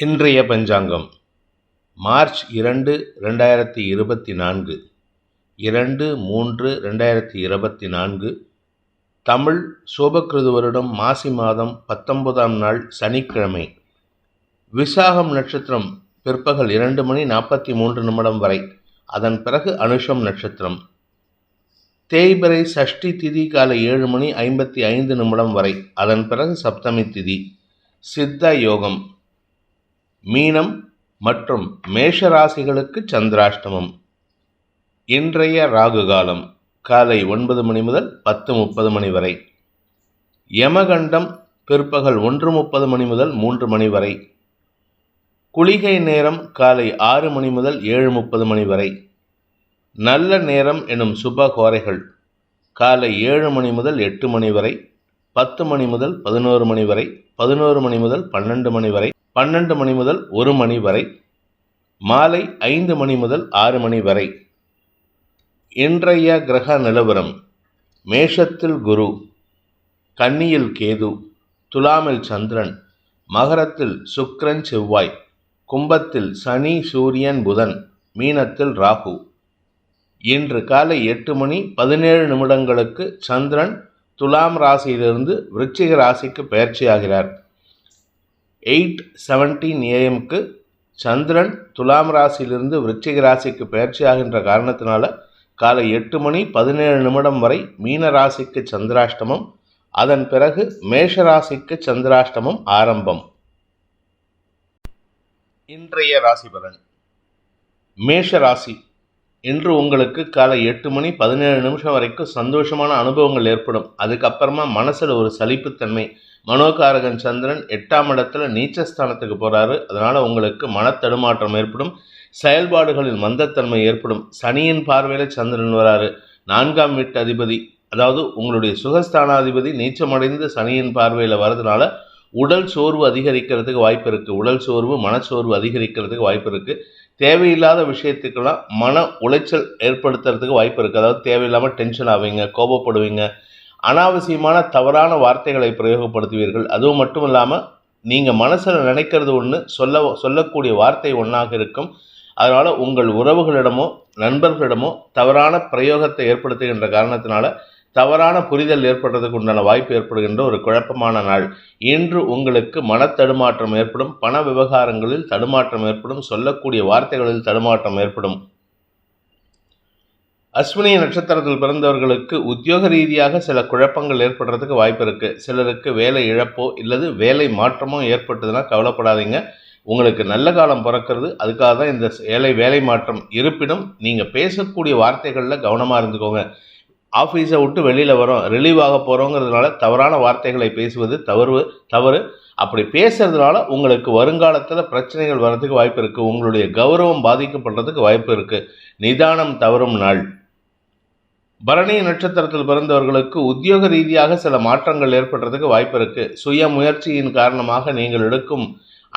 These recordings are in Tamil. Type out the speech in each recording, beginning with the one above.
இன்றைய பஞ்சாங்கம் மார்ச் 2, 2024 2/3/2024 தமிழ் சோபக்கிருது வருடம் மாசி மாதம் 19ஆம் நாள் சனிக்கிழமை. விசாகம் நட்சத்திரம் பிற்பகல் 2:43 வரை, அதன் பிறகு அனுஷம் நட்சத்திரம். தேய்பிறை சஷ்டி திதி காலை 7:55 வரை, அதன் பிறகு சப்தமி திதி. சித்த யோகம் மீனம் மற்றும் மேஷராசிகளுக்கு சந்திராஷ்டமம். இன்றைய ராகு காலம் காலை 9 மணி முதல் 10:30 வரை. யமகண்டம் பிற்பகல் 1:30 முதல் 3 வரை. குளிகை நேரம் காலை 6 மணி முதல் 7:30 வரை. நல்ல நேரம் எனும் சுபகோரைகள் காலை 7 மணி முதல் 8 வரை, 10 மணி முதல் 11 வரை, 11 மணி முதல் 12 வரை, 12 மணி முதல் 1 வரை, மாலை 5 மணி முதல் 6 வரை. இன்றைய கிரக நிலவரம்: மேஷத்தில் குரு, கன்னியில் கேது, துலாமில் சந்திரன், மகரத்தில் சுக்கிரன் செவ்வாய், கும்பத்தில் சனி சூரியன் புதன், மீனத்தில் ராகு. இன்று காலை 8:17 சந்திரன் துலாம் ராசியிலிருந்து விருச்சிக ராசிக்கு பெயர்ச்சியாகிறார். 8:17 AM சந்திரன் துலாம் ராசியிலிருந்து விருச்சிக ராசிக்கு பெயர்ச்சியாகின்ற காரணத்தினால காலை 8:17 வரை மீன ராசிக்கு சந்திராஷ்டமம், அதன் பிறகு மேஷ ராசிக்கு சந்திராஷ்டமம் ஆரம்பம். இன்றைய ராசி பலன். மேஷ ராசி. இன்று உங்களுக்கு காலை 8:17 வரைக்கும் சந்தோஷமான அனுபவங்கள் ஏற்படும். அதுக்கப்புறமா மனசில் ஒரு சலிப்புத்தன்மை. மனோகாரகன் சந்திரன் 8ஆம் இடத்துல நீச்சஸ்தானத்துக்கு போகிறாரு. அதனால் உங்களுக்கு மனத்தடுமாற்றம் ஏற்படும். செயல்பாடுகளில் மந்தத்தன்மை ஏற்படும். சனியின் பார்வையில் சந்திரன் வராரு. 4ஆம் வீட்டு அதிபதி, அதாவது உங்களுடைய சுகஸ்தானாதிபதி நீச்சமடைந்து சனியின் பார்வையில் வரதுனால உடல் சோர்வு அதிகரிக்கிறதுக்கு வாய்ப்பு இருக்குது. உடல் சோர்வு, மனச்சோர்வு அதிகரிக்கிறதுக்கு வாய்ப்பு இருக்குது. தேவையில்லாத விஷயத்துக்கெல்லாம் மன உளைச்சல் ஏற்படுத்துறதுக்கு வாய்ப்பு இருக்குது. அதாவது தேவையில்லாமல் டென்ஷன் ஆவீங்க, கோபப்படுவீங்க, அனாவசியமான தவறான வார்த்தைகளை பிரயோகப்படுத்துவீர்கள். அதுவும் மட்டும் இல்லாமல் நீங்கள் மனசில் நினைக்கிறது ஒன்று, சொல்லக்கூடிய வார்த்தை ஒன்றாக இருக்கும். அதனால் உங்கள் உறவுகளிடமோ நண்பர்களிடமோ தவறான பிரயோகத்தை ஏற்படுத்துகின்ற காரணத்தினால தவறான புரிதல் ஏற்படுறதுக்கு உண்டான வாய்ப்பு ஏற்படுகின்ற ஒரு குழப்பமான நாள். இன்று உங்களுக்கு மனத்தடுமாற்றம் ஏற்படும். பண விவகாரங்களில் தடுமாற்றம் ஏற்படும். சொல்லக்கூடிய வார்த்தைகளில் தடுமாற்றம் ஏற்படும். அஸ்வினி நட்சத்திரத்தில் பிறந்தவர்களுக்கு உத்தியோக ரீதியாக சில குழப்பங்கள் ஏற்படுறதுக்கு வாய்ப்பு இருக்குது. சிலருக்கு வேலை இழப்போ இல்லது வேலை மாற்றமோ ஏற்பட்டதுன்னா கவலைப்படாதீங்க. உங்களுக்கு நல்ல காலம் பிறக்கிறது. அதுக்காக தான் இந்த வேலை மாற்றம். இருப்பினும் நீங்கள் பேசக்கூடிய வார்த்தைகளில் கவனமாக இருந்துக்கோங்க. ஆஃபீஸை விட்டு வெளியில் வரோம், ரிலீவ் ஆக போகிறோங்கிறதுனால தவறான வார்த்தைகளை பேசுவது தவறு. அப்படி பேசுறதுனால உங்களுக்கு வருங்காலத்தில் பிரச்சனைகள் வர்றதுக்கு வாய்ப்பு இருக்குது. உங்களுடைய கௌரவம் பாதிக்கப்படுறதுக்கு வாய்ப்பு இருக்குது. நிதானம் தவறும் நாள். பரணி நட்சத்திரத்தில் பிறந்தவர்களுக்கு உத்தியோக ரீதியாக சில மாற்றங்கள் ஏற்படுறதுக்கு வாய்ப்பு இருக்குது. சுய முயற்சியின் காரணமாக நீங்கள் எடுக்கும்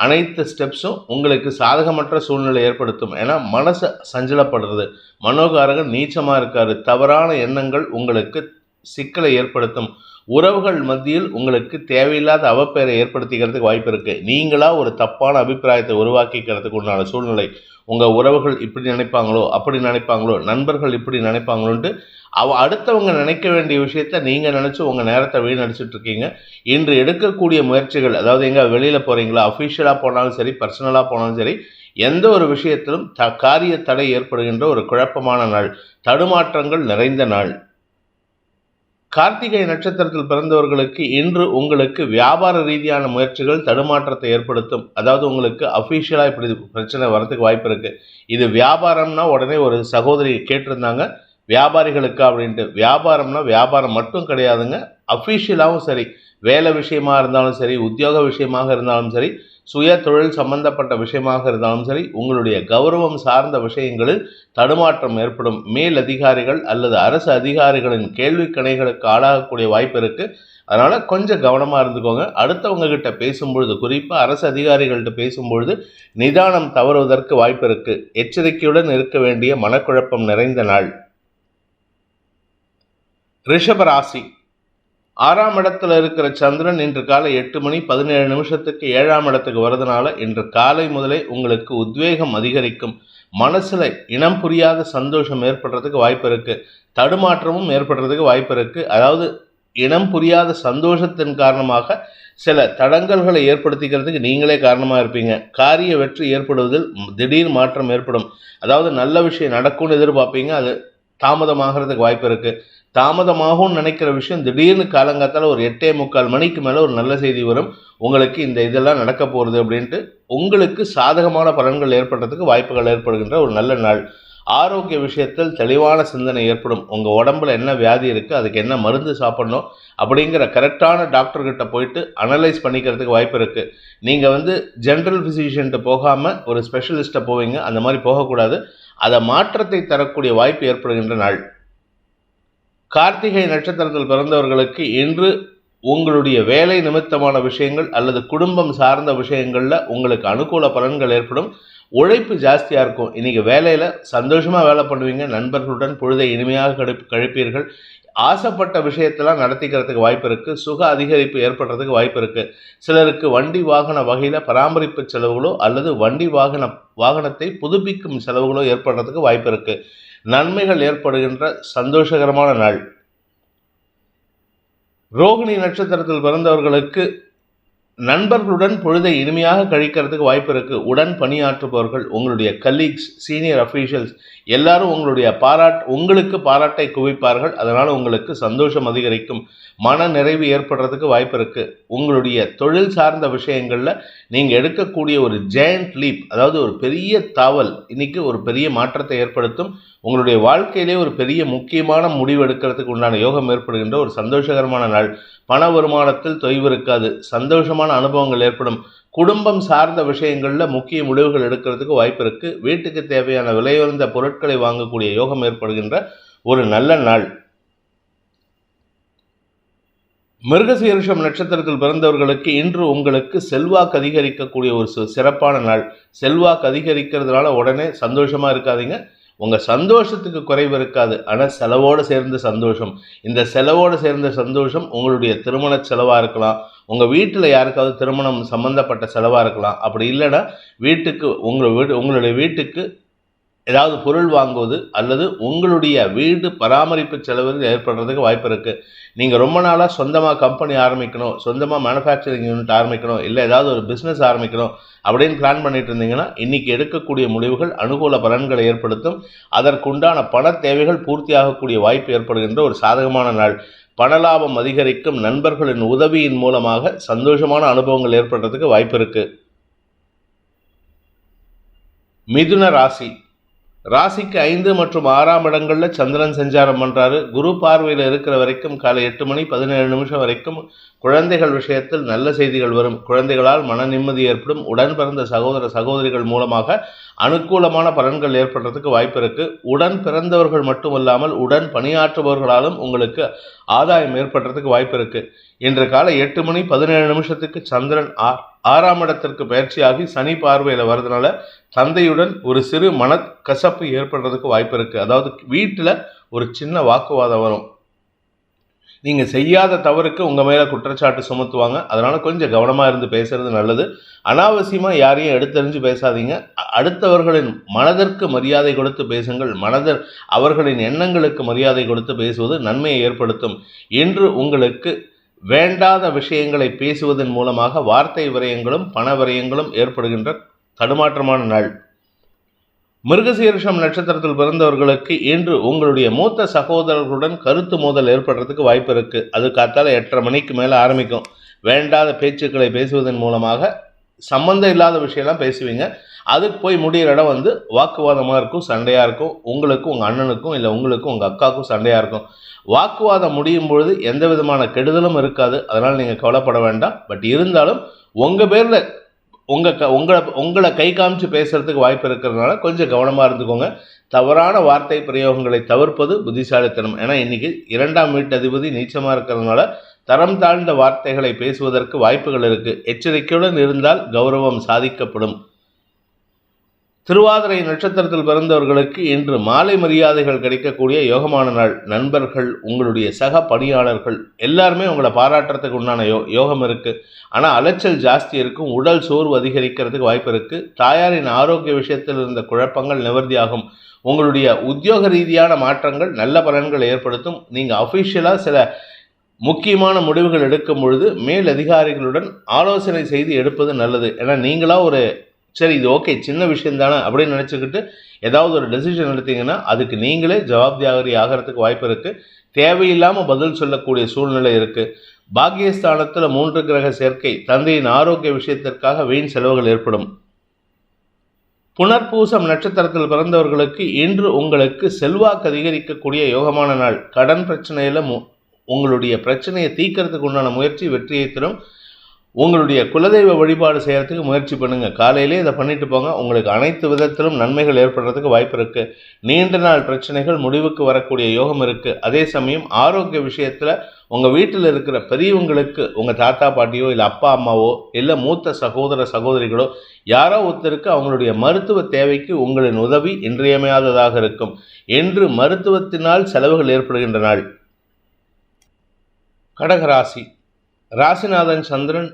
அனைத்து ஸ்டெப்ஸும் உங்களுக்கு சாதகமற்ற சூழ்நிலை ஏற்படுத்தும். ஏன்னா மனசு சஞ்சலப்படுறது. மனோகாரகன் நீச்சமாக இருக்காரு. தவறான எண்ணங்கள் உங்களுக்கு சிக்கலை ஏற்படுத்தும். உறவுகள் மத்தியில் உங்களுக்கு தேவையில்லாத அவப்பெயரை ஏற்படுத்திக்கிறதுக்கு வாய்ப்பு இருக்குது. நீங்களாக ஒரு தப்பான அபிப்பிராயத்தை உருவாக்கிக்கிறதுக்கு உண்டான சூழ்நிலை. உங்கள் உறவுகள் இப்படி நினைப்பாங்களோ, அப்படி நினைப்பாங்களோ, நண்பர்கள் இப்படி நினைப்பாங்களோன்ட்டு அடுத்தவங்க நினைக்க வேண்டிய விஷயத்த நீங்கள் நினச்சி உங்கள் நேரத்தை வீணடிச்சிட்டு இருக்கீங்க. இன்று எடுக்கக்கூடிய முயற்சிகள், அதாவது எங்கே வெளியில் போகிறீங்களா, அஃபிஷியலாக போனாலும் சரி, பர்சனலாக போனாலும் சரி, எந்த ஒரு விஷயத்திலும் காரிய தடை ஏற்படுகின்ற ஒரு குழப்பமான நாள். தடுமாற்றங்கள் நிறைந்த நாள். கார்த்திகை நட்சத்திரத்தில் பிறந்தவர்களுக்கு இன்று உங்களுக்கு வியாபார ரீதியான முயற்சிகள் தடுமாற்றத்தை ஏற்படுத்தும். அதாவது உங்களுக்கு அஃபிஷியலாக இப்படி பிரச்சனை வரதுக்கு வாய்ப்பு இருக்குது. இது வியாபாரம்னா உடனே ஒரு சகோதரி கேட்டிருந்தாங்க, வியாபாரிகளுக்கு அப்படின்ட்டு. வியாபாரம்னா வியாபாரம் மட்டும் கிடையாதுங்க. அஃபிஷியலாகவும் சரி, வேலை விஷயமாக இருந்தாலும் சரி, உத்தியோக விஷயமாக இருந்தாலும் சரி, சுய தொழில் சம்பந்தப்பட்ட விஷயமாக இருந்தாலும் சரி, உங்களுடைய கௌரவம் சார்ந்த விஷயங்களில் தடுமாற்றம் ஏற்படும். மேல் அதிகாரிகள் அல்லது அரசு அதிகாரிகளின் கேள்வி கணைகளுக்கு ஆளாகக்கூடிய வாய்ப்பு இருக்குது. அதனால் கொஞ்சம் கவனமாக இருந்துக்கோங்க. அடுத்தவங்க கிட்ட பேசும்பொழுது, குறிப்பாக அரசு அதிகாரிகள்கிட்ட பேசும்பொழுது நிதானம் தவறுவதற்கு வாய்ப்பு இருக்குது. எச்சரிக்கையுடன் இருக்க வேண்டிய மனக்குழப்பம் நிறைந்த நாள். ரிஷப ராசி. 6ஆம் இடத்துல இருக்கிற சந்திரன் இன்று காலை 8:17 7ஆம் இடத்துக்கு வருதுனால இன்று காலை முதலே உங்களுக்கு உத்வேகம் அதிகரிக்கும். மனசுல இனம் புரியாத சந்தோஷம் ஏற்படுறதுக்கு வாய்ப்பு இருக்கு. தடுமாற்றமும் ஏற்படுறதுக்கு வாய்ப்பு இருக்கு. அதாவது இனம் புரியாத சந்தோஷத்தின் காரணமாக சில தடங்கல்களை ஏற்படுத்திக்கிறதுக்கு நீங்களே காரணமாக இருப்பீங்க. காரிய வெற்றி ஏற்படுவதில் திடீர் மாற்றம் ஏற்படும். அதாவது நல்ல விஷயம் நடக்கும்னு எதிர்பார்ப்பீங்க, அது தாமதமாகிறதுக்கு வாய்ப்பு இருக்கு. தாமதமாகும்னு நினைக்கிற விஷயம் திடீர்னு காலங்காத்தால ஒரு 8:45 மணிக்கு மேலே ஒரு நல்ல செய்தி வரும். உங்களுக்கு இந்த இதெல்லாம் நடக்க போகிறது அப்படின்ட்டு உங்களுக்கு சாதகமான பலன்கள் ஏற்படுறதுக்கு வாய்ப்புகள் ஏற்படுகின்ற ஒரு நல்ல நாள். ஆரோக்கிய விஷயத்தில் தெளிவான சிந்தனை ஏற்படும். உங்கள் உடம்புல என்ன வியாதி இருக்குது, அதுக்கு என்ன மருந்து சாப்பிடணும் அப்படிங்கிற கரெக்டான டாக்டர்கிட்ட போயிட்டு அனலைஸ் பண்ணிக்கிறதுக்கு வாய்ப்பு இருக்குது. நீங்கள் ஜென்ரல் ஃபிசிஷியன்ட்டு போகாமல் ஒரு ஸ்பெஷலிஸ்ட்டை போவீங்க. அந்த மாதிரி போகக்கூடாது. அதை மாற்றத்தை தரக்கூடிய வாய்ப்பு ஏற்படுகின்ற நாள். கார்த்திகை நட்சத்திரத்தில் பிறந்தவர்களுக்கு இன்று உங்களுடைய வேலை நிமித்தமான விஷயங்கள் அல்லது குடும்பம் சார்ந்த விஷயங்களில் உங்களுக்கு அனுகூல பலன்கள் ஏற்படும். உழைப்பு ஜாஸ்தியாக இருக்கும். இன்றைக்கி வேலையில் சந்தோஷமாக வேலை பண்ணுவீங்க. நண்பர்களுடன் பொழுதை இனிமையாக கழிப்பீர்கள். ஆசைப்பட்ட விஷயத்தெல்லாம் நடத்திக்கிறதுக்கு வாய்ப்பு இருக்குது. சுக அதிகரிப்பு ஏற்படுறதுக்கு வாய்ப்பு இருக்குது. சிலருக்கு வண்டி வாகன வகையில் பராமரிப்பு செலவுகளோ அல்லது வண்டி வாகனத்தை புதுப்பிக்கும் செலவுகளோ ஏற்படுறதுக்கு வாய்ப்பு இருக்குது. நன்மைகள் ஏற்படுகின்ற சந்தோஷகரமான நாள். ரோகிணி நட்சத்திரத்தில் பிறந்தவர்களுக்கு நண்பர்களுடன் பொழுதை இனிமையாக கழிக்கிறதுக்கு வாய்ப்பு இருக்குது. உடன் பணியாற்றுபவர்கள், உங்களுடைய கலீக்ஸ், சீனியர் அஃபீஷியல்ஸ் எல்லாரும் உங்களுக்கு பாராட்டை குவிப்பார்கள். அதனால் உங்களுக்கு சந்தோஷம் அதிகரிக்கும். மன நிறைவு ஏற்படுறதுக்கு வாய்ப்பு இருக்குது. உங்களுடைய தொழில் சார்ந்த விஷயங்களில் நீங்கள் எடுக்கக்கூடிய ஒரு ஜெயண்ட் லீப், அதாவது ஒரு பெரிய தாவல் இன்னைக்கு ஒரு பெரிய மாற்றத்தை ஏற்படுத்தும். உங்களுடைய வாழ்க்கையிலே ஒரு பெரிய முக்கியமான முடிவு எடுக்கிறதுக்கு உண்டான யோகம் ஏற்படுகின்ற ஒரு சந்தோஷகரமான நாள். பண வருமானத்தில் தொய்வு இருக்காது. சந்தோஷமான அனுபவங்கள் ஏற்படும். குடும்பம் சார்ந்த விஷயங்களில் முக்கிய முடிவுகள் எடுக்கிறதுக்கு வாய்ப்பு இருக்குது. வீட்டுக்கு தேவையான விலையுயர்ந்த பொருட்களை வாங்கக்கூடிய யோகம் ஏற்படுகின்ற ஒரு நல்ல நாள். மிருகசீரிஷம் நட்சத்திரத்தில் பிறந்தவர்களுக்கு இன்று உங்களுக்கு செல்வாக்கு அதிகரிக்கக்கூடிய ஒரு சிறப்பான நாள். செல்வாக்கு அதிகரிக்கிறதுனால உடனே சந்தோஷமாக இருக்காதீங்க. உங்கள் சந்தோஷத்துக்கு குறைவு இருக்காது. ஆனால் செலவோடு சேர்ந்த சந்தோஷம். இந்த செலவோடு சேர்ந்த சந்தோஷம் உங்களுடைய திருமண செலவாக இருக்கலாம், உங்கள் வீட்டில் யாருக்காவது திருமணம் சம்மந்தப்பட்ட செலவாக இருக்கலாம். அப்படி இல்லைன்னா உங்களுடைய வீட்டுக்கு ஏதாவது பொருள் வாங்குவது அல்லது உங்களுடைய வீடு பராமரிப்பு செலவு ஏற்படுறதுக்கு வாய்ப்பு இருக்குது. நீங்கள் ரொம்ப நாளாக சொந்தமாக கம்பெனி ஆரம்பிக்கணும், சொந்தமாக மேனுஃபேக்சரிங் யூனிட் ஆரம்பிக்கணும், இல்லை ஏதாவது ஒரு பிஸ்னஸ் ஆரம்பிக்கணும் அப்படின்னு பிளான் பண்ணிட்டு இருந்தீங்கன்னா இன்றைக்கி எடுக்கக்கூடிய முடிவுகள் அனுகூல பலன்களை ஏற்படுத்தும். அதற்குண்டான பண தேவைகள் பூர்த்தியாகக்கூடிய வாய்ப்பு ஏற்படுகின்ற ஒரு சாதகமான நாள். பணலாபம் அதிகரிக்கும். நண்பர்களின் உதவியின் மூலமாக சந்தோஷமான அனுபவங்கள் ஏற்படுறதுக்கு வாய்ப்பு இருக்குது. மிதுன ராசி. ராசிக்கு 5 மற்றும் 6ஆம் இடங்களில் சந்திரன் சஞ்சாரம் பண்ணுறாரு. குரு பார்வையில் இருக்கிற வரைக்கும் காலை 8:17 வரைக்கும் குழந்தைகள் விஷயத்தில் நல்ல செய்திகள் வரும். குழந்தைகளால் மன நிம்மதி ஏற்படும். உடன் பிறந்த சகோதர சகோதரிகள் மூலமாக அனுகூலமான பலன்கள் ஏற்படுறதுக்கு வாய்ப்பு இருக்குது. உடன் பிறந்தவர்கள் மட்டுமல்லாமல் உடன் பணியாற்றுபவர்களாலும் உங்களுக்கு ஆதாயம் ஏற்படுறதுக்கு வாய்ப்பு இருக்குது. இன்று காலை 8:17 சந்திரன் 6ஆம் இடத்திற்கு பயிற்சியாகி சனி பார்வையில் வர்றதுனால தந்தையுடன் ஒரு சிறு மனக்கசப்பு ஏற்படுறதுக்கு வாய்ப்பு இருக்குது. அதாவது வீட்டில் ஒரு சின்ன வாக்குவாதம் வரும். நீங்கள் செய்யாத தவறுக்கு உங்கள் மேலே குற்றச்சாட்டு சுமத்துவாங்க. அதனால் கொஞ்சம் கவனமாக இருந்து பேசுகிறது நல்லது. அனாவசியமாக யாரையும் எடுத்தறிஞ்சு பேசாதீங்க. அடுத்தவர்களின் மனதிற்கு மரியாதை கொடுத்து பேசுங்கள். அவர்களின் எண்ணங்களுக்கு மரியாதை கொடுத்து பேசுவது நன்மையை ஏற்படுத்தும். இன்று உங்களுக்கு வேண்டாத விஷயங்களை பேசுவதன் மூலமாக வார்த்தை விரயங்களும் பண விரயங்களும் ஏற்படுகின்ற தடுமாற்றமான நாள். மிருகசீரிஷம் நட்சத்திரத்தில் பிறந்தவர்களுக்கு இன்று உங்களுடைய மூத்த சகோதரர்களுடன் கருத்து மோதல் ஏற்படுறதுக்கு வாய்ப்பு இருக்குது. அது காத்தால 8:30 மணிக்கு மேலே ஆரம்பிக்கும். வேண்டாத பேச்சுக்களை பேசுவதன் மூலமாக சம்மந்தம் இல்லாத விஷயம்லாம் பேசுவீங்க. அதுக்கு போய் முடிகிற இடம் வாக்குவாதமாக இருக்கும், சண்டையாக இருக்கும். உங்களுக்கும் உங்கள் அண்ணனுக்கும் இல்லை உங்களுக்கும் உங்கள் அக்காவுக்கும் சண்டையாக இருக்கும். வாக்குவாதம் முடியும் பொழுது எந்த விதமான கெடுதலும் இருக்காது. அதனால் நீங்கள் கவலைப்பட வேண்டாம். பட் இருந்தாலும் உங்கள் பேரில் உங்களை கை காமிச்சு பேசுறதுக்கு வாய்ப்பு இருக்கிறதுனால கொஞ்சம் கவனமாக இருந்துக்கோங்க. தவறான வார்த்தை பிரயோகங்களை தவிர்ப்பது புத்திசாலித்தனம். ஏன்னா இன்னைக்கு 2ஆம் வீட்டு அதிபதி நீச்சமாக இருக்கிறதுனால தரம் தாழ்ந்த வார்த்தைகளை பேசுவதற்கு வாய்ப்புகள் இருக்குது. எச்சரிக்கையுடன் இருந்தால் கௌரவம் சாதிக்கப்படும். திருவாதிரை நட்சத்திரத்தில் பிறந்தவர்களுக்கு இன்று மாலை மரியாதைகள் கிடைக்கக்கூடிய யோகமான நாள். நண்பர்கள், உங்களுடைய சக பணியாளர்கள் எல்லாருமே உங்களை பாராட்டுறதுக்கு உண்டான யோகம் இருக்குது. ஆனால் அலைச்சல் ஜாஸ்தி இருக்கும். உடல் சோர்வு அதிகரிக்கிறதுக்கு வாய்ப்பு இருக்குது. தாயாரின் ஆரோக்கிய விஷயத்தில் இருந்த குழப்பங்கள் நிவர்த்தியாகும். உங்களுடைய உத்தியோக ரீதியான மாற்றங்கள் நல்ல பலன்களை ஏற்படுத்தும். நீங்கள் அஃபிஷியலாக சில முக்கியமான முடிவுகள் எடுக்கும் பொழுது மேல் அதிகாரிகளுடன் ஆலோசனை செய்து எடுப்பது நல்லது. ஏன்னா நீங்களாக ஒரு சரி இது ஓகே சின்ன விஷயம் தானே அப்படின்னு நினச்சிக்கிட்டு ஏதாவது ஒரு டெசிஷன் எடுத்தீங்கன்னா அதுக்கு நீங்களே ஜவாப்தாரி ஆகிறதுக்கு வாய்ப்பு இருக்குது. தேவையில்லாமல் பதில் சொல்லக்கூடிய சூழ்நிலை இருக்குது. பாக்கியஸ்தானத்தில் 3 கிரக சேர்க்கை தந்தையின் ஆரோக்கிய விஷயத்திற்காக வீண் செலவுகள் ஏற்படும். புனர்பூசம் நட்சத்திரத்தில் பிறந்தவர்களுக்கு இன்று உங்களுக்கு செல்வாக்கு அதிகரிக்கக்கூடிய யோகமான நாள். கடன் பிரச்சனையில் உங்களுடைய பிரச்சனையை தீர்க்கறதுக்கு உண்டான முயற்சி வெற்றியை தரும். உங்களுடைய குலதெய்வ வழிபாடு செய்கிறதுக்கு முயற்சி பண்ணுங்கள். காலையிலே இதை பண்ணிட்டு போங்க. உங்களுக்கு அனைத்து விதத்திலும் நன்மைகள் ஏற்படுறதுக்கு வாய்ப்பு இருக்குது. நீண்ட நாள் பிரச்சனைகள் முடிவுக்கு வரக்கூடிய யோகம் இருக்குது. அதே சமயம் ஆரோக்கிய விஷயத்தில் உங்கள் வீட்டில் இருக்கிற பெரியவங்களுக்கு உங்கள் தாத்தா பாட்டியோ இல்லை அப்பா அம்மாவோ இல்லை மூத்த சகோதர சகோதரிகளோ யாரோ ஒருத்தருக்கு அவங்களுடைய மருத்துவ தேவைக்கு உங்களின் உதவி இன்றியமையாததாக இருக்கும். என்று மருத்துவத்தினால் செலவுகள் ஏற்படுகின்ற நாள். கடகராசி ராசிநாதன் சந்திரன்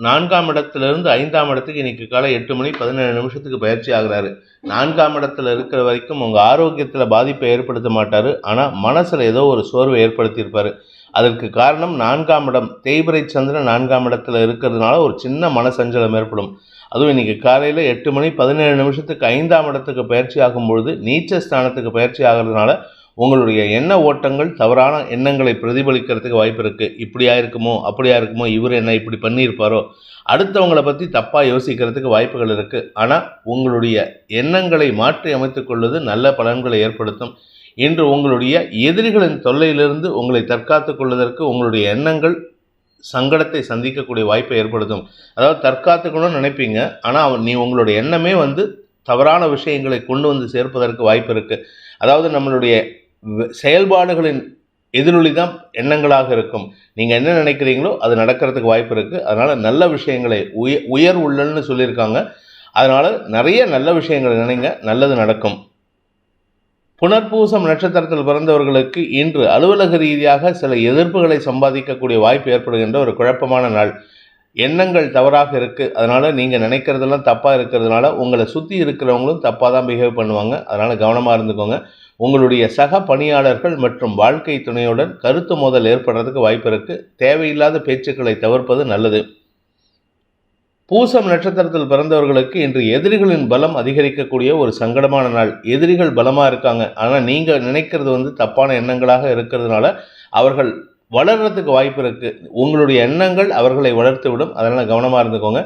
நான்காம் இடத்திலிருந்து 5ஆம் இடத்துக்கு இன்னைக்கு காலை 8:17 பயிற்சி ஆகிறாரு. 4ஆம் இடத்துல இருக்கிற வரைக்கும் உங்கள் ஆரோக்கியத்தில் பாதிப்பை ஏற்படுத்த மாட்டார். ஆனால் மனசில் ஏதோ ஒரு சோர்வை ஏற்படுத்தியிருப்பார். அதற்கு காரணம் 4ஆம் இடம் தேய்பிரை சந்திரன் 4ஆம் இடத்துல இருக்கிறதுனால ஒரு சின்ன மனசஞ்சலம் ஏற்படும். அதுவும் இன்றைக்கி காலையில் 8:17 5ஆம் இடத்துக்கு பயிற்சி ஆகும்பொழுது நீச்ச ஸ்தானத்துக்கு பயிற்சி ஆகிறதுனால உங்களுடைய எண்ண ஓட்டங்கள் தவறான எண்ணங்களை பிரதிபலிக்கிறதுக்கு வாய்ப்பு இருக்குது. இப்படியா இருக்குமோ அப்படியா இருக்குமோ, இவர் என்ன இப்படி பண்ணியிருப்பாரோ, அடுத்தவங்களை பற்றி தப்பாக யோசிக்கிறதுக்கு வாய்ப்புகள் இருக்குது. ஆனால் உங்களுடைய எண்ணங்களை மாற்றி அமைத்து கொள்வது நல்ல பலன்களை ஏற்படுத்தும். இன்று உங்களுடைய எதிரிகளின் தொல்லையிலிருந்து உங்களை தற்காத்து கொள்வதற்கு உங்களுடைய எண்ணங்கள் சங்கடத்தை சந்திக்கக்கூடிய வாய்ப்பை ஏற்படுத்தும். அதாவது தற்காத்துக்கணும்னு நினைப்பீங்க, ஆனால் உங்களுடைய எண்ணமே தவறான விஷயங்களை கொண்டு வந்து சேர்ப்பதற்கு வாய்ப்பு இருக்குது. அதாவது நம்மளுடைய செயல்பாடுகளின் எதிரொலி தான் எண்ணங்களாக இருக்கும். நீங்கள் என்ன நினைக்கிறீங்களோ அது நடக்கிறதுக்கு வாய்ப்பு இருக்குது. அதனால் நல்ல விஷயங்களை உயர் உள்ளன்னு சொல்லியிருக்காங்க. அதனால் நிறைய நல்ல விஷயங்களை நினைங்க, நல்லது நடக்கும். புனர்பூசம் நட்சத்திரத்தில் பிறந்தவர்களுக்கு இன்று அலுவலக ரீதியாக சில எதிர்ப்புகளை சம்பாதிக்கக்கூடிய வாய்ப்பு ஏற்படுகின்ற ஒரு குழப்பமான நாள். எண்ணங்கள் தவறாக இருக்குது. அதனால் நீங்கள் நினைக்கிறதெல்லாம் தப்பாக இருக்கிறதுனால உங்களை சுற்றி இருக்கிறவங்களும் தப்பாக தான் பிஹேவ் பண்ணுவாங்க. அதனால் கவனமாக இருந்துக்கோங்க. உங்களுடைய சக பணியாளர்கள் மற்றும் வாழ்க்கை துணையுடன் கருத்து மோதல் ஏற்படுறதுக்கு வாய்ப்பு இருக்குது. தேவையில்லாத பேச்சுக்களை தவிர்ப்பது நல்லது. பூசம் நட்சத்திரத்தில் பிறந்தவர்களுக்கு இன்று எதிரிகளின் பலம் அதிகரிக்கக்கூடிய ஒரு சங்கடமான நாள். எதிரிகள் பலமாக இருக்காங்க, ஆனால் நீங்கள் நினைக்கிறது தப்பான எண்ணங்களாக இருக்கிறதுனால அவர்கள் வளர்கிறதுக்கு வாய்ப்பு இருக்குது. உங்களுடைய எண்ணங்கள் அவர்களை வளர்த்து விடும். அதனால் கவனமாக இருந்துக்கோங்க.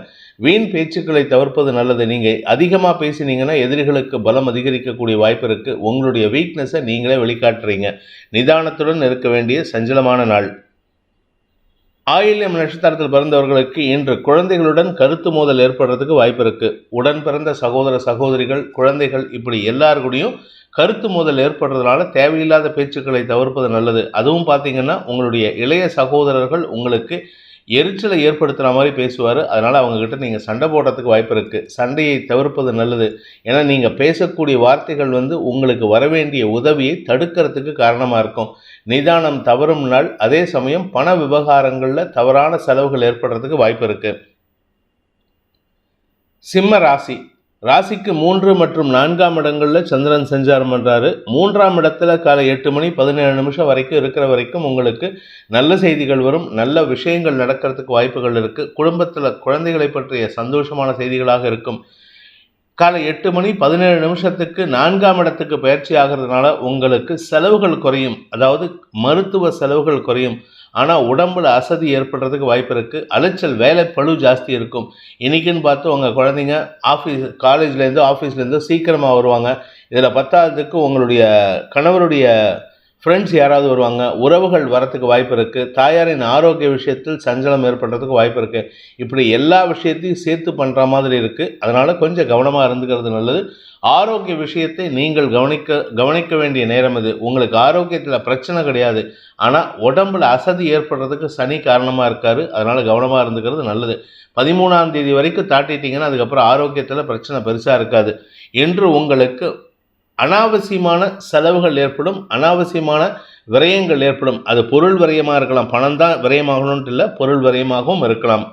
வீண் பேச்சுக்களை தவிர்ப்பது நல்லது. நீங்கள் அதிகமாக பேசினீங்கன்னா எதிரிகளுக்கு பலம் அதிகரிக்கக்கூடிய வாய்ப்பு இருக்குது. உங்களுடைய வீக்னஸை நீங்களே வெளிக்காட்டுறீங்க. நிதானத்துடன் இருக்க வேண்டிய சஞ்சலமான நாள். ஆயில்யம் நட்சத்திரத்தில் பிறந்தவர்களுக்கு இன்று குழந்தைகளுடன் கருத்து மோதல் ஏற்படுறதுக்கு வாய்ப்பு இருக்குது. உடன் பிறந்த சகோதர சகோதரிகள், குழந்தைகள் இப்படி எல்லாருக்கூடையும் கருத்து மோதல் ஏற்படுறதுனால தேவையில்லாத பேச்சுக்களை தவிர்ப்பது நல்லது. அதுவும் பார்த்தீங்கன்னா உங்களுடைய இளைய சகோதரர்கள் உங்களுக்கு எரிச்சலை ஏற்படுத்துகிற மாதிரி பேசுவார். அதனால் அவங்கக்கிட்ட நீங்கள் சண்டை போடுறதுக்கு வாய்ப்பு இருக்குது. சண்டையை தவிர்ப்பது நல்லது. ஏன்னா நீங்கள் பேசக்கூடிய வார்த்தைகள் உங்களுக்கு வரவேண்டிய உதவியை தடுக்கிறதுக்கு காரணமாக இருக்கும். நிதானம் தவறும் நாள். அதே சமயம் பண விவகாரங்களில் தவறான செலவுகள் ஏற்படுறதுக்கு வாய்ப்பு இருக்குது. சிம்ம ராசிக்கு 3 மற்றும் 4ஆம் இடங்களில் சந்திரன் சஞ்சாரம் பண்ணுறாரு. 3ஆம் இடத்துல காலை 8:17 வரைக்கும் இருக்கிற வரைக்கும் உங்களுக்கு நல்ல செய்திகள் வரும். நல்ல விஷயங்கள் நடக்கிறதுக்கு வாய்ப்புகள் இருக்குது. குடும்பத்தில் குழந்தைகளை பற்றிய சந்தோஷமான செய்திகளாக இருக்கும். காலை 8:17 4ஆம் இடத்துக்கு பயிற்சி ஆகிறதுனால உங்களுக்கு செலவுகள் குறையும். அதாவது மருத்துவ செலவுகள் குறையும். ஆனால் உடம்புல அசதி ஏற்படுறதுக்கு வாய்ப்பு இருக்குது. அலைச்சல் வேலை பளு ஜாஸ்தி இருக்கும். இன்றைக்கின்னு பார்த்து உங்கள் குழந்தைங்க காலேஜ்லேருந்தோ ஆஃபீஸ்லேருந்தோ சீக்கிரமாக வருவாங்க. இதில் 10ஆவதுக்கு உங்களுடைய கணவருடைய ஃப்ரெண்ட்ஸ் யாராவது வருவாங்க, உறவுகள் வரத்துக்கு வாய்ப்பு இருக்குது, தாயாரின் ஆரோக்கிய விஷயத்தில் சஞ்சலம் ஏற்படுறதுக்கு வாய்ப்பு இருக்குது. இப்படி எல்லா விஷயத்தையும் சேர்த்து பண்ணுற மாதிரி இருக்குது. அதனால் கொஞ்சம் கவனமாக இருந்துக்கிறது நல்லது. ஆரோக்கிய விஷயத்தை நீங்கள் கவனிக்க வேண்டிய நேரம் இது. உங்களுக்கு ஆரோக்கியத்தில் பிரச்சனை கிடையாது, ஆனால் உடம்பில் அசதி ஏற்படுறதுக்கு சனி காரணமாக இருக்கார். அதனால் கவனமாக இருந்துக்கிறது நல்லது. 13ஆம் தேதி வரைக்கும் தாட்டிட்டிங்கன்னா அதுக்கப்புறம் ஆரோக்கியத்தில் பிரச்சனை பெருசாக இருக்காது. என்று உங்களுக்கு அனாவசியமான செலவுகள் ஏற்படும், அனாவசியமான விரயங்கள் ஏற்படும். அது பொருள் விரயமாக இருக்கலாம், பணம் தான் விரயமாகணும்னு இல்லை, பொருள் விரயமாகவும் இருக்கலாம்.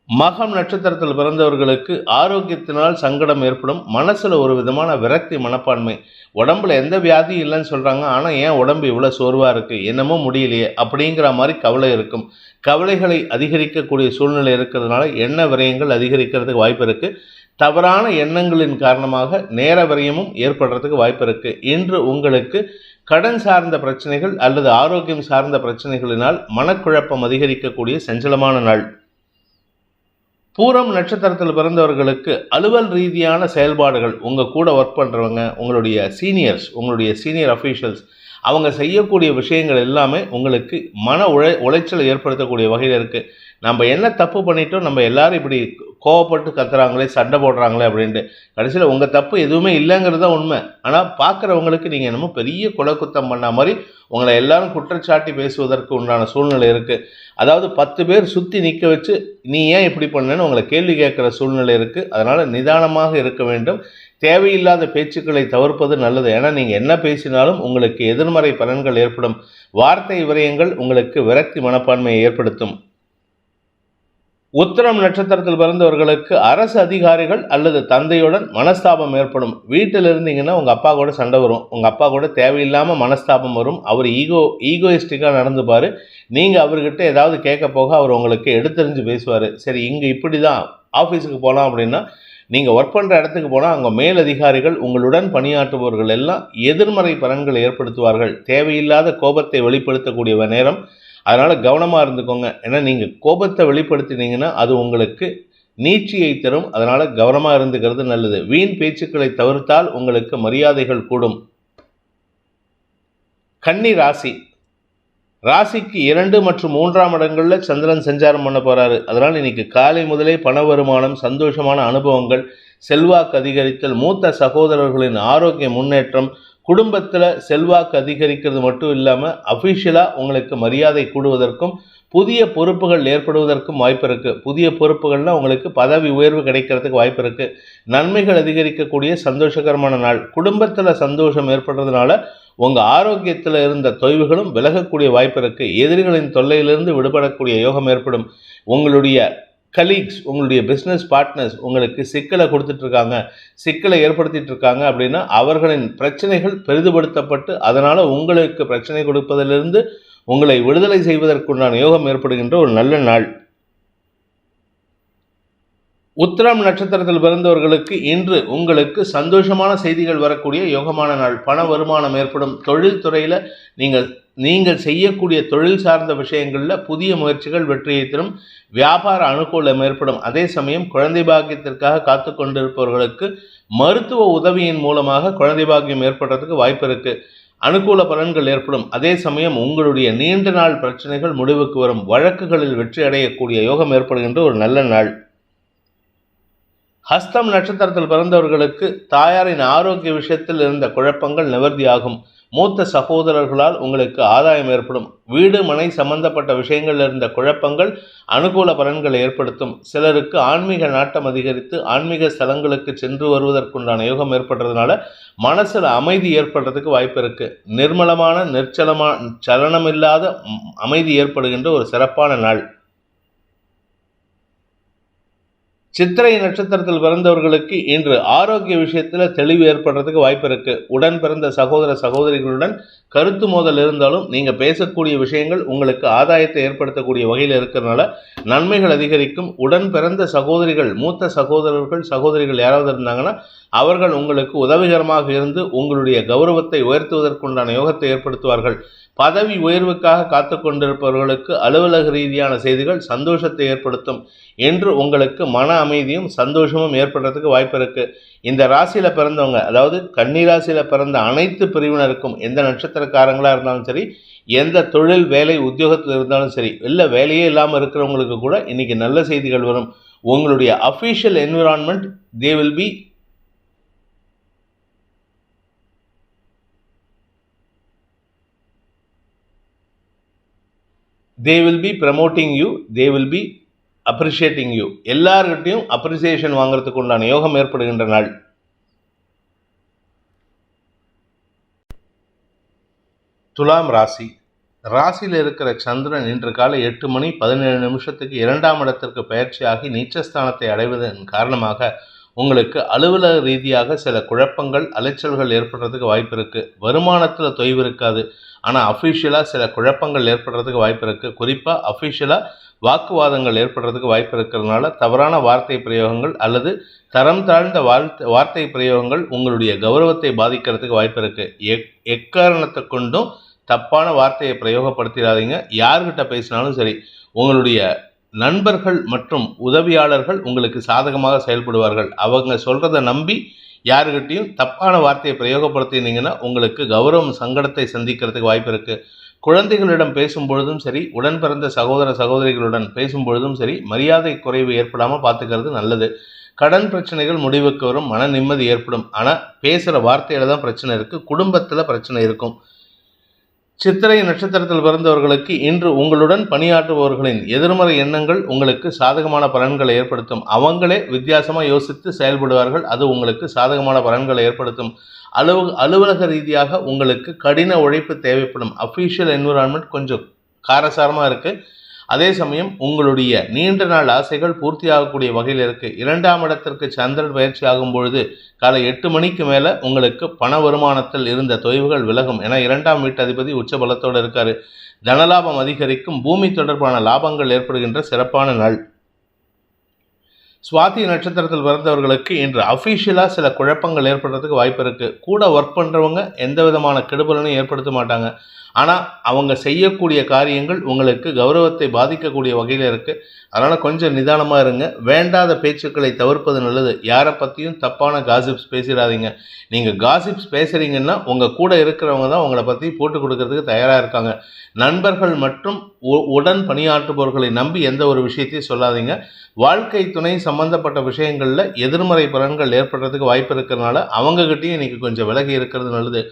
மகம் நட்சத்திரத்தில் பிறந்தவர்களுக்கு ஆரோக்கியத்தினால் சங்கடம் ஏற்படும். மனசில் ஒரு விதமான விரக்தி மனப்பான்மை. உடம்புல எந்த வியாதியும் இல்லைன்னு சொல்கிறாங்க, ஆனால் ஏன் உடம்பு இவ்வளோ சோர்வாக இருக்குது, என்னமோ முடியலையே அப்படிங்கிற மாதிரி கவலை இருக்கும். கவலைகளை அதிகரிக்கக்கூடிய சூழ்நிலை இருக்கிறதுனால எண்ண விரயங்கள் அதிகரிக்கிறதுக்கு வாய்ப்பு இருக்குது. தவறான எண்ணங்களின் காரணமாக நேர விரயமும் ஏற்படுறதுக்கு வாய்ப்பு இருக்குது. இன்று உங்களுக்கு கடன் சார்ந்த பிரச்சனைகள் அல்லது ஆரோக்கியம் சார்ந்த பிரச்சனைகளினால் மனக்குழப்பம் அதிகரிக்கக்கூடிய சஞ்சலமான நாள். பூரம் நட்சத்திரத்தில் பிறந்தவர்களுக்கு அலுவல் ரீதியான செயல்பாடுகள், உங்கள் கூட ஒர்க் பண்ணுறவங்க, உங்களுடைய சீனியர் அஃபீஷியல்ஸ், அவங்க செய்யக்கூடிய விஷயங்கள் எல்லாமே உங்களுக்கு மன உளைச்சலை ஏற்படுத்தக்கூடிய வகையில் இருக்குது. நம்ம என்ன தப்பு பண்ணிட்டோம், நம்ம எல்லாரும் இப்படி கோவப்பட்டு கத்துறாங்களே, சண்டை போடுறாங்களே அப்படின்ட்டு. கடைசியில் உங்கள் தப்பு எதுவுமே இல்லைங்கிறது தான் உண்மை. ஆனால் பார்க்குறவங்களுக்கு நீங்கள் என்னமோ பெரிய குலக்குத்தம் பண்ண மாதிரி உங்களை எல்லாரும் குற்றச்சாட்டி பேசுவதற்கு உண்டான சூழ்நிலை இருக்குது. அதாவது 10 பேர் சுற்றி நிற்க வச்சு நீ ஏன் இப்படி பண்ணேன்னு உங்களை கேள்வி கேட்குற சூழ்நிலை இருக்குது. அதனால் நிதானமாக இருக்க வேண்டும். தேவையில்லாத பேச்சுக்களை தவிர்ப்பது நல்லது. ஏன்னா நீங்கள் என்ன பேசினாலும் உங்களுக்கு எதிர்மறை பலன்கள் ஏற்படும். வார்த்தை விரயங்கள் உங்களுக்கு விரக்தி மனப்பான்மையை ஏற்படுத்தும். உத்திரம் நட்சத்திரத்தில் பிறந்தவர்களுக்கு அரசு அதிகாரிகள் அல்லது தந்தையுடன் மனஸ்தாபம் ஏற்படும். வீட்டில் இருந்தீங்கன்னா உங்கள் அப்பா கூட சண்டை வரும், உங்கள் அப்பா கூட தேவையில்லாமல் மனஸ்தாபம் வரும். அவர் ஈகோயிஸ்டிக்காக நடந்துப்பார். நீங்கள் அவர்கிட்ட ஏதாவது கேட்க போக அவர் உங்களுக்கு எடுத்தறிஞ்சு பேசுவார். சரி, இங்கே இப்படி தான் ஆஃபீஸுக்கு போகலாம் அப்படின்னா நீங்கள் ஒர்க் பண்ணுற இடத்துக்கு போனால் அங்கே மேலதிகாரிகள், உங்களுடன் பணியாற்றுபவர்கள் எல்லாம் எதிர்மறை பலன்களை ஏற்படுத்துவார்கள். தேவையில்லாத கோபத்தை வெளிப்படுத்தக்கூடிய நேரம். அதனால் கவனமாக இருந்துக்கோங்க. ஏன்னா நீங்கள் கோபத்தை வெளிப்படுத்தினீங்கன்னா அது உங்களுக்கு நீட்சியை தரும். அதனால் கவனமாக இருந்துக்கிறது நல்லது. வீண் பேச்சுக்களை தவிர்த்தால் உங்களுக்கு மரியாதைகள் கூடும். கன்னி ராசிக்கு 2 மற்றும் 3ஆம் இடங்களில் சந்திரன் சஞ்சாரம் பண்ண போகிறாரு. அதனால் இன்னைக்கு காலை முதலே பண வருமானம், சந்தோஷமான அனுபவங்கள், செல்வாக்கு அதிகரித்தல், மூத்த சகோதரர்களின் ஆரோக்கிய முன்னேற்றம், குடும்பத்தில் செல்வாக்கு அதிகரிக்கிறது மட்டும் இல்லாமல் அஃபிஷியலாக உங்களுக்கு மரியாதை கூடுவதற்கும் புதிய பொறுப்புகள் ஏற்படுவதற்கும் வாய்ப்பு இருக்குது. புதிய பொறுப்புகள்னால் உங்களுக்கு பதவி உயர்வு கிடைக்கிறதுக்கு வாய்ப்பு இருக்குது. நன்மைகள் அதிகரிக்கக்கூடிய சந்தோஷகரமான நாள். குடும்பத்தில் சந்தோஷம் ஏற்படுறதுனால உங்கள் ஆரோக்கியத்தில் இருந்த தொய்வுகளும் விலகக்கூடிய வாய்ப்பு இருக்குது. எதிரிகளின் தொல்லையிலிருந்து விடுபடக்கூடிய யோகம் ஏற்படும். உங்களுடைய கலீக்ஸ், உங்களுடைய பிஸ்னஸ் பார்ட்னர்ஸ் உங்களுக்கு சிக்கலை கொடுத்துட்ருக்காங்க, சிக்கலை ஏற்படுத்திட்டு இருக்காங்க அப்படின்னா அவர்களின் பிரச்சனைகள் பெரிதுபடுத்தப்பட்டு அதனால் உங்களுக்கு பிரச்சனை கொடுப்பதிலிருந்து உங்களை விடுதலை செய்வதற்குண்டான யோகம் ஏற்படுகின்ற ஒரு நல்ல நாள். உத்திரம் நட்சத்திரத்தில் பிறந்தவர்களுக்கு இன்று உங்களுக்கு சந்தோஷமான செய்திகள் வரக்கூடிய யோகமான நாள். பண வருமானம் ஏற்படும். தொழில் துறையில் நீங்கள் செய்யக்கூடிய தொழில் சார்ந்த விஷயங்களில் புதிய முயற்சிகள் வெற்றியை தரும். வியாபார அனுகூலம் ஏற்படும். அதே சமயம் குழந்தை பாக்கியத்திற்காக காத்து கொண்டிருப்பவர்களுக்கு மருத்துவ உதவியின் மூலமாக குழந்தை பாக்கியம் ஏற்படுறதுக்கு வாய்ப்பு இருக்குது. அனுகூல பலன்கள் ஏற்படும். அதே சமயம் உங்களுடைய நீண்ட நாள் பிரச்சனைகள் முடிவுக்கு வரும். வழக்குகளில் வெற்றி அடையக்கூடிய யோகம் ஏற்படுகின்ற ஒரு நல்ல நாள். ஹஸ்தம் நட்சத்திரத்தில் பிறந்தவர்களுக்கு தாயாரின் ஆரோக்கிய விஷயத்தில் இருந்த குழப்பங்கள் நிவர்த்தியாகும். மூத்த சகோதரர்களால் உங்களுக்கு ஆதாயம் ஏற்படும். வீடு மனை சம்பந்தப்பட்ட விஷயங்களில் இருந்த குழப்பங்கள் அனுகூல பலன்களை ஏற்படுத்தும். சிலருக்கு ஆன்மீக நாட்டம் அதிகரித்து ஆன்மீக ஸ்தலங்களுக்கு சென்று வருவதற்குண்டான யோகம் ஏற்படுறதுனால மனசில் அமைதி ஏற்படுறதுக்கு வாய்ப்பு இருக்குது. நிர்மலமான சலனமில்லாத அமைதி ஏற்படுகின்ற ஒரு சிறப்பான நாள். சித்திரை நட்சத்திரத்தில் பிறந்தவர்களுக்கு இன்று ஆரோக்கிய விஷயத்தில் தெளிவு ஏற்படுறதுக்கு வாய்ப்பு இருக்குது. உடன் பிறந்த சகோதர சகோதரிகளுடன் கருத்து மோதல் இருந்தாலும் நீங்கள் பேசக்கூடிய விஷயங்கள் உங்களுக்கு ஆதாயத்தை ஏற்படுத்தக்கூடிய வகையில் இருக்கிறதுனால நன்மைகள் அதிகரிக்கும். உடன் பிறந்த சகோதரிகள், மூத்த சகோதரர்கள் சகோதரிகள் யாராவது இருந்தாங்கன்னா அவர்கள் உங்களுக்கு உதவிகரமாக இருந்து உங்களுடைய கௌரவத்தை உயர்த்துவதற்குண்டான யோகத்தை ஏற்படுத்துவார்கள். பதவி உயர்வுக்காக காத்து கொண்டிருப்பவர்களுக்கு அலுவலக ரீதியான செய்திகள் சந்தோஷத்தை ஏற்படுத்தும் என்று உங்களுக்கு மன அமைதியும் சந்தோஷமும் ஏற்படுறதுக்கு வாய்ப்பு இருக்கு. இந்த ராசியில பிறந்தவங்க, அதாவது கன்னி ராசியில பிறந்த அனைத்து பிரிவினருக்கும், எந்த நட்சத்திரக்காரங்களா இருந்தாலும் சரி, எந்த தொழில் வேலை உத்தியோகத்தில் இருந்தாலும் சரி, இல்லை வேலையே இல்லாமல் இருக்கிறவங்களுக்கு கூட இன்னைக்கு நல்ல செய்திகள் வரும். உங்களுடைய official environment they will be promoting you, they will be appreciating you. எல்லார்கிட்டையும் அப்ரிசியேஷன் வாங்குறதுக்கு உண்டான யோகம் ஏற்படுகின்ற நாள். துலாம் ராசி. ராசியில் இருக்கிற சந்திரன் இன்று காலை 8:17 2ஆம் இடத்திற்கு பயிற்சியாகி நீச்சஸ்தானத்தை அடைவதன் காரணமாக உங்களுக்கு அலுவலக ரீதியாக சில குழப்பங்கள், அலைச்சல்கள் ஏற்படுறதுக்கு வாய்ப்பு இருக்குது. வருமானத்தில் தொய்வு இருக்காது, ஆனால் அஃபிஷியலாக சில குழப்பங்கள் ஏற்படுறதுக்கு வாய்ப்பு இருக்குது. குறிப்பாக அஃபிஷியலாக வாக்குவாதங்கள் ஏற்படுறதுக்கு வாய்ப்பு இருக்கிறதுனால தவறான வார்த்தை பிரயோகங்கள் அல்லது தரம் தாழ்ந்த வார்த்தை பிரயோகங்கள் உங்களுடைய கௌரவத்தை பாதிக்கிறதுக்கு வாய்ப்பு இருக்குது. எக்காரணத்தை கொண்டும் தப்பான வார்த்தையை பிரயோகப்படுத்திடாதீங்க. யார்கிட்ட பேசினாலும் சரி, உங்களுடைய நண்பர்கள் மற்றும் உதவியாளர்கள் உங்களுக்கு சாதகமாக செயல்படுவார்கள். அவங்க சொல்கிறத நம்பி யாருக்கிட்டையும் தப்பான வார்த்தையை பிரயோகப்படுத்தினீங்கன்னா உங்களுக்கு கௌரவம் சங்கடத்தை சந்திக்கிறதுக்கு வாய்ப்பு இருக்குது. குழந்தைகளிடம் பேசும்பொழுதும் சரி, உடன் பிறந்த சகோதர சகோதரிகளுடன் பேசும்பொழுதும் சரி, மரியாதை குறைவு ஏற்படாமல் பார்த்துக்கிறது நல்லது. கடன் பிரச்சனைகள் முடிவுக்கு வரும், மன நிம்மதி ஏற்படும். ஆனால் பேசுகிற வார்த்தையில் தான் பிரச்சனை இருக்குது, குடும்பத்தில் பிரச்சனை இருக்கும். சித்திரை நட்சத்திரத்தில் பிறந்தவர்களுக்கு இன்று உங்களுடன் பணியாற்றுபவர்களின் எதிர்மறை எண்ணங்கள் உங்களுக்கு சாதகமான பலன்களை ஏற்படுத்தும். அவங்களே வித்தியாசமாக யோசித்து செயல்படுவார்கள், அது உங்களுக்கு சாதகமான பலன்களை ஏற்படுத்தும். அலுவலக ரீதியாக உங்களுக்கு கடின உழைப்பு தேவைப்படும். அஃபீஷியல் என்விரான்மெண்ட் கொஞ்சம் காரசாரமாக இருக்குது. அதே சமயம் உங்களுடைய நீண்ட நாள் ஆசைகள் பூர்த்தியாகக்கூடிய வகையில் இருக்குது. 2ஆம் இடத்திற்கு சந்திரன் பயிற்சி ஆகும் பொழுது காலை 8 மணிக்கு மேலே உங்களுக்கு பண வருமானத்தில் இருந்த தொய்வுகள் விலகும். ஏன்னா 2ஆம் வீட்டு அதிபதி உச்ச பலத்தோடு இருக்காரு. தனலாபம் அதிகரிக்கும். பூமி தொடர்பான லாபங்கள் ஏற்படுகின்ற சிறப்பான நாள். சுவாதி நட்சத்திரத்தில் பிறந்தவர்களுக்கு இன்று அஃபீஷியலாக சில குழப்பங்கள் ஏற்படுறதுக்கு வாய்ப்பு இருக்குது. கூட ஒர்க் பண்ணுறவங்க எந்த விதமான கெடுபலனையும் ஏற்படுத்த மாட்டாங்க. ஆனால் அவங்க செய்யக்கூடிய காரியங்கள் உங்களுக்கு கௌரவத்தை பாதிக்கக்கூடிய வகையில் இருக்குது. அதனால் கொஞ்சம் நிதானமாக இருங்க. வேண்டாத பேச்சுக்களை தவிர்ப்பது நல்லது. யாரை பற்றியும் தப்பான காசிப்ஸ் பேசிடாதீங்க. நீங்கள் காசிப்ஸ் பேசுகிறீங்கன்னா உங்கள் கூட இருக்கிறவங்க தான் உங்களை பற்றி போட்டு கொடுக்கறதுக்கு தயாராக இருக்காங்க. நண்பர்கள் மற்றும் உடன் பணியாற்றுபவர்களை நம்பி எந்த ஒரு விஷயத்தையும் சொல்லாதீங்க. வாழ்க்கை துணை சம்பந்தப்பட்ட விஷயங்களில் எதிர்மறை பலன்கள் ஏற்படுறதுக்கு வாய்ப்பு இருக்கிறதுனால அவங்ககிட்டையும் இன்றைக்கி கொஞ்சம் விலகி இருக்கிறது நல்லது.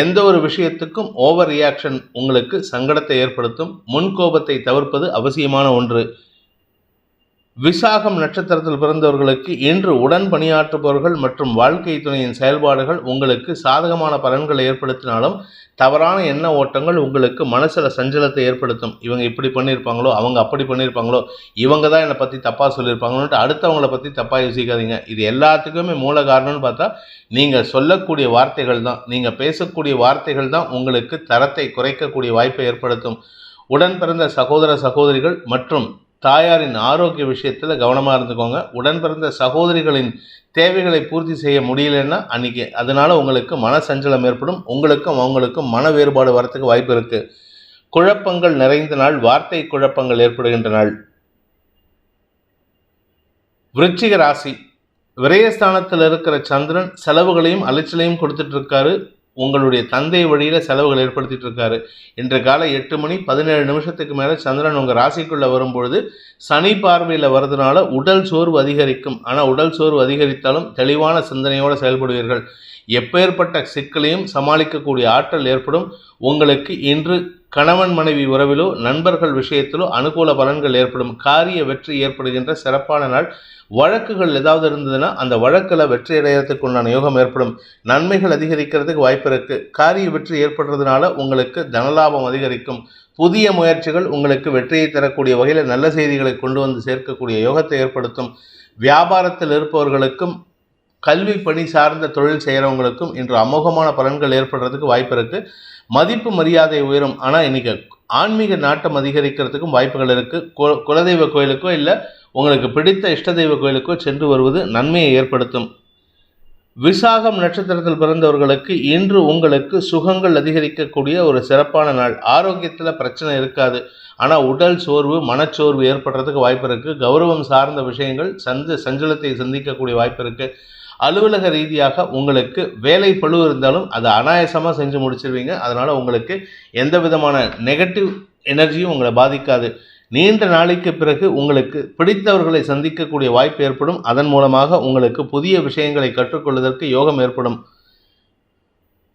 எந்த ஒரு விஷயத்துக்கும் ஓவர் ரியாக்ஷன் உங்களுக்கு சங்கடத்தை ஏற்படுத்தும். முன்கோபத்தை தவிர்ப்பது அவசியமான ஒன்று. விசாகம் நட்சத்திரத்தில் பிறந்தவர்களுக்கு இன்று உடன் பணியாற்றுபவர்கள் மற்றும் வாழ்க்கை துணையின் செயல்பாடுகள் உங்களுக்கு சாதகமான பலன்களை ஏற்படுத்தினாலும் தவறான எண்ண ஓட்டங்கள் உங்களுக்கு மனசில் சஞ்சலத்தை ஏற்படுத்தும். இவங்க இப்படி பண்ணியிருப்பாங்களோ, அவங்க அப்படி பண்ணியிருப்பாங்களோ, இவங்க தான் என்னை பற்றி தப்பாக சொல்லியிருப்பாங்களோன்ட்டு அடுத்தவங்களை பற்றி தப்பாக யோசிக்காதீங்க. இது எல்லாத்துக்குமே மூல காரணம்னு பார்த்தா நீங்கள் சொல்லக்கூடிய வார்த்தைகள் தான், நீங்கள் பேசக்கூடிய வார்த்தைகள் தான் உங்களுக்கு தரத்தை குறைக்கக்கூடிய வாய்ப்பை ஏற்படுத்தும். உடன் பிறந்த சகோதர சகோதரிகள் மற்றும் தாயாரின் ஆரோக்கிய விஷயத்தில் கவனமாக இருந்துக்கோங்க. உடன் பிறந்த சகோதரிகளின் தேவைகளை பூர்த்தி செய்ய முடியலன்னா அன்றைக்கி அதனால் உங்களுக்கு மன சஞ்சலம் ஏற்படும். உங்களுக்கும் அவங்களுக்கும் மன வேறுபாடு வரத்துக்கு வாய்ப்பு இருக்குது. குழப்பங்கள் நிறைந்த நாள். வார்த்தை குழப்பங்கள் ஏற்படுகின்ற நாள். விருச்சிக ராசி. விரயஸ்தானத்தில் இருக்கிற சந்திரன் செலவுகளையும் அலைச்சலையும் கொடுத்துட்டு இருக்காரு. உங்களுடைய தந்தை வழியில் செலவுகள் ஏற்படுத்திட்டு இருக்காரு. இன்று காலை 8:17 மேலே சந்திரன் உங்கள் ராசிக்குள்ளே வரும்பொழுது சனி பார்வையில் வர்றதுனால உடல் சோர்வு அதிகரிக்கும். ஆனால் உடல் சோர்வு அதிகரித்தாலும் தெளிவான சிந்தனையோடு செயல்படுவீர்கள். எப்பேற்பட்ட சிக்கலையும் சமாளிக்கக்கூடிய ஆற்றல் ஏற்படும். உங்களுக்கு இன்று கணவன் மனைவி உறவிலோ நண்பர்கள் விஷயத்திலோ அனுகூல பலன்கள் ஏற்படும். காரிய வெற்றி ஏற்படுகின்ற சிறப்பான நாள். வழக்குகள் ஏதாவது இருந்ததுன்னா அந்த வழக்கில் வெற்றி அடைகிறதுக்கு உண்டான யோகம் ஏற்படும். நன்மைகள் அதிகரிக்கிறதுக்கு வாய்ப்பு இருக்குது. காரிய வெற்றி ஏற்படுறதுனால உங்களுக்கு தனலாபம் அதிகரிக்கும். புதிய முயற்சிகள் உங்களுக்கு வெற்றியை தரக்கூடிய வகையில் நல்ல செய்திகளை கொண்டு வந்து சேர்க்கக்கூடிய யோகத்தை ஏற்படுத்தும். வியாபாரத்தில் இருப்பவர்களுக்கும் கல்வி பணி சார்ந்த தொழில் செய்கிறவங்களுக்கும் இன்று அமோகமான பலன்கள் ஏற்படுறதுக்கு வாய்ப்பு இருக்குது. மதிப்பு மரியாதை உயரும். ஆனால் இன்றைக்கி ஆன்மீக நாட்டம் அதிகரிக்கிறதுக்கும் வாய்ப்புகள் இருக்குது. குலதெய்வ கோயிலுக்கோ இல்லை உங்களுக்கு பிடித்த இஷ்ட தெய்வ கோயிலுக்கோ சென்று வருவது நன்மையை ஏற்படுத்தும். விசாகம் நட்சத்திரத்தில் பிறந்தவர்களுக்கு இன்று உங்களுக்கு சுகங்கள் அதிகரிக்கக்கூடிய ஒரு சிறப்பான நாள். ஆரோக்கியத்தில் பிரச்சனை இருக்காது. ஆனால் உடல் சோர்வு, மனச்சோர்வு ஏற்படுறதுக்கு வாய்ப்பு இருக்குது. கௌரவம் சார்ந்த விஷயங்கள் சஞ்சலத்தை சந்திக்கக்கூடிய வாய்ப்பு இருக்குது. அலுவலக ரீதியாக உங்களுக்கு வேலை பளு இருந்தாலும் அதை அனாயாசமாக செஞ்சு முடிச்சிருவீங்க. அதனால் உங்களுக்கு எந்த விதமான நெகட்டிவ் எனர்ஜியும் உங்களை பாதிக்காது. நீண்ட நாளைக்கு பிறகு உங்களுக்கு பிடித்தவர்களை சந்திக்கக்கூடிய வாய்ப்பு ஏற்படும். அதன் மூலமாக உங்களுக்கு புதிய விஷயங்களை கற்றுக்கொள்வதற்கு யோகம் ஏற்படும்.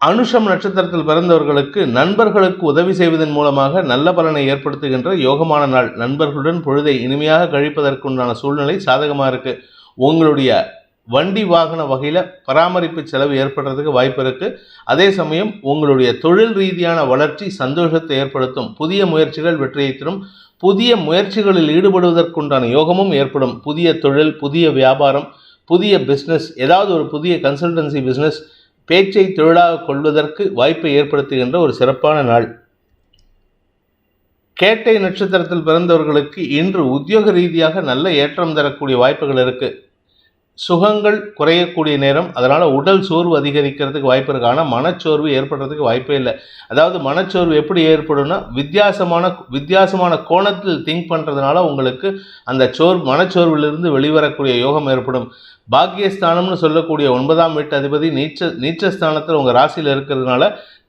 அனுஷம் நட்சத்திரத்தில் பிறந்தவர்களுக்கு நண்பர்களுக்கு உதவி செய்வதன் மூலமாக நல்ல பலனை ஏற்படுத்துகின்ற யோகமான நாள். நண்பர்களுடன் பொழுதை இனிமையாக கழிப்பதற்குண்டான சூழ்நிலை சாதகமாக இருக்குது. உங்களுடைய வண்டி வாகன வகையில் பராமரிப்பு செலவு ஏற்படுறதுக்கு வாய்ப்பு இருக்குது. அதே சமயம் உங்களுடைய தொழில் ரீதியான வளர்ச்சி சந்தோஷத்தை ஏற்படுத்தும். புதிய முயற்சிகள் வெற்றியை தரும். புதிய முயற்சிகளில் ஈடுபடுவதற்குண்டான யோகமும் ஏற்படும். புதிய தொழில், புதிய வியாபாரம், புதிய பிஸ்னஸ், ஏதாவது ஒரு புதிய கன்சல்டன்சி பிஸ்னஸ் பேச்சை தொழிலாக கொள்வதற்கு வாய்ப்பை ஏற்படுத்துகின்ற ஒரு சிறப்பான நாள். கேட்டை நட்சத்திரத்தில் பிறந்தவர்களுக்கு இன்று உத்தியோக ரீதியாக நல்ல ஏற்றம் தரக்கூடிய வாய்ப்புகள் இருக்குது. சுகங்கள் குறையக்கூடிய நேரம். அதனால் உடல் சோர்வு அதிகரிக்கிறதுக்கு வாய்ப்பு இருக்குது. ஆனால் மனச்சோர்வு ஏற்படுறதுக்கு வாய்ப்பே இல்லை. அதாவது மனச்சோர்வு எப்படி ஏற்படும்னா வித்தியாசமான கோணத்தில் திங்க் பண்ணுறதுனால உங்களுக்கு அந்த மனச்சோர்விலிருந்து வெளிவரக்கூடிய யோகம் ஏற்படும். பாக்கியஸ்தானம்னு சொல்லக்கூடிய 9ஆம் வீட்டு அதிபதி நீச்சஸ்தானத்தில் உங்கள் ராசியில் இருக்கிறதுனால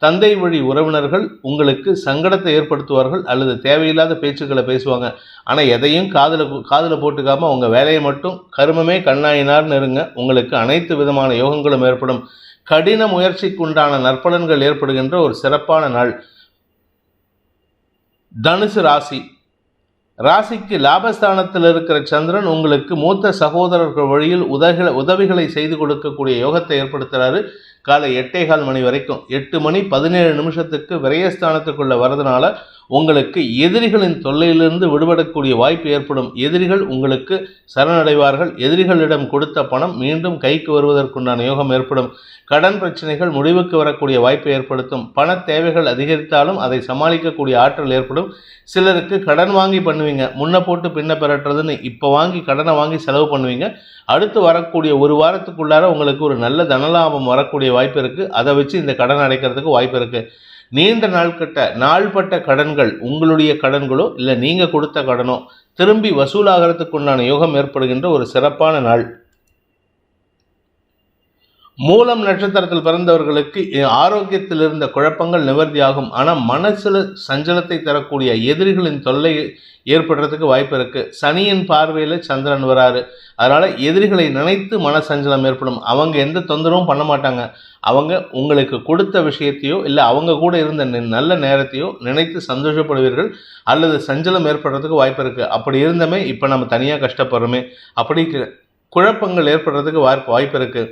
தந்தை வழி உறவினர்கள் உங்களுக்கு சங்கடத்தை ஏற்படுத்துவார்கள் அல்லது தேவையில்லாத பேச்சுக்களை பேசுவாங்க. ஆனால் எதையும் காதில் போட்டுக்காமல் உங்கள் வேலையை மட்டும் கருமமே கண்ணாயினார்னு இருங்க. உங்களுக்கு அனைத்து விதமான யோகங்களும் ஏற்படும். கடின முயற்சிக்குண்டான நற்பலன்கள் ஏற்படுகின்ற ஒரு சிறப்பான நாள். தனுசு ராசிக்கு லாபஸ்தானத்தில் இருக்கிற சந்திரன் உங்களுக்கு மூத்த சகோதரர்கள் வழியில் உதவிகளை செய்து கொடுக்கக்கூடிய யோகத்தை ஏற்படுத்துகிறாரு. காலை 8:15 மணி வரைக்கும் 8 மணி 17 நிமிஷத்துக்கு விரயஸ்தானத்துக்குள்ள வரதுனால உங்களுக்கு எதிரிகளின் தொல்லையிலிருந்து விடுபடக்கூடிய வாய்ப்பு ஏற்படும். எதிரிகள் உங்களுக்கு சரணடைவார்கள். எதிரிகளிடம் கொடுத்த பணம் மீண்டும் கைக்கு வருவதற்குண்டான யோகம் ஏற்படும். கடன் பிரச்சனைகள் முடிவுக்கு வரக்கூடிய வாய்ப்பை ஏற்படுத்தும். பண தேவைகள் அதிகரித்தாலும் அதை சமாளிக்கக்கூடிய ஆற்றல் ஏற்படும். சிலருக்கு கடன் வாங்கி பண்ணுவீங்க. முன்ன போட்டு பின்ன பெறட்டுறதுன்னு இப்போ கடனை வாங்கி செலவு பண்ணுவீங்க. அடுத்து வரக்கூடிய ஒரு வாரத்துக்குள்ளார உங்களுக்கு ஒரு நல்ல தனலாபம் வரக்கூடிய வாய்ப்பு இருக்குது. அதை வச்சு இந்த கடன் அடைக்கிறதுக்கு வாய்ப்பு இருக்குது. நீண்ட நாள்பட்ட கடன்கள், உங்களுடைய கடன்களோ இல்லை நீங்கள் கொடுத்த கடனோ திரும்பி வசூலாகிறதுக்கு உண்டான யோகம் ஏற்படுகின்ற ஒரு சிறப்பான நாள். மூலம் நட்சத்திரத்தில் பிறந்தவர்களுக்கு ஆரோக்கியத்தில் இருந்த குழப்பங்கள் நிவர்த்தியாகும். ஆனால் மனசில் சஞ்சலத்தை தரக்கூடிய எதிரிகளின் தொல்லை ஏற்படுறதுக்கு வாய்ப்பு இருக்குது. சனியின் பார்வையில் சந்திரன் வராரு. அதனால் எதிரிகளை நினைத்து மனசஞ்சலம் ஏற்படும். அவங்க எந்த தொந்தரவும் பண்ண மாட்டாங்க. அவங்க உங்களுக்கு கொடுத்த விஷயத்தையோ இல்லை அவங்க கூட இருந்த நல்ல நேரத்தையோ நினைத்து சந்தோஷப்படுவீர்கள் அல்லது சஞ்சலம் ஏற்படுறதுக்கு வாய்ப்பு இருக்குது. அப்படி இருந்தமே இப்போ நம்ம தனியாக கஷ்டப்படுறோமே, அப்படி குழப்பங்கள் ஏற்படுறதுக்கு வாய்ப்பு இருக்குது.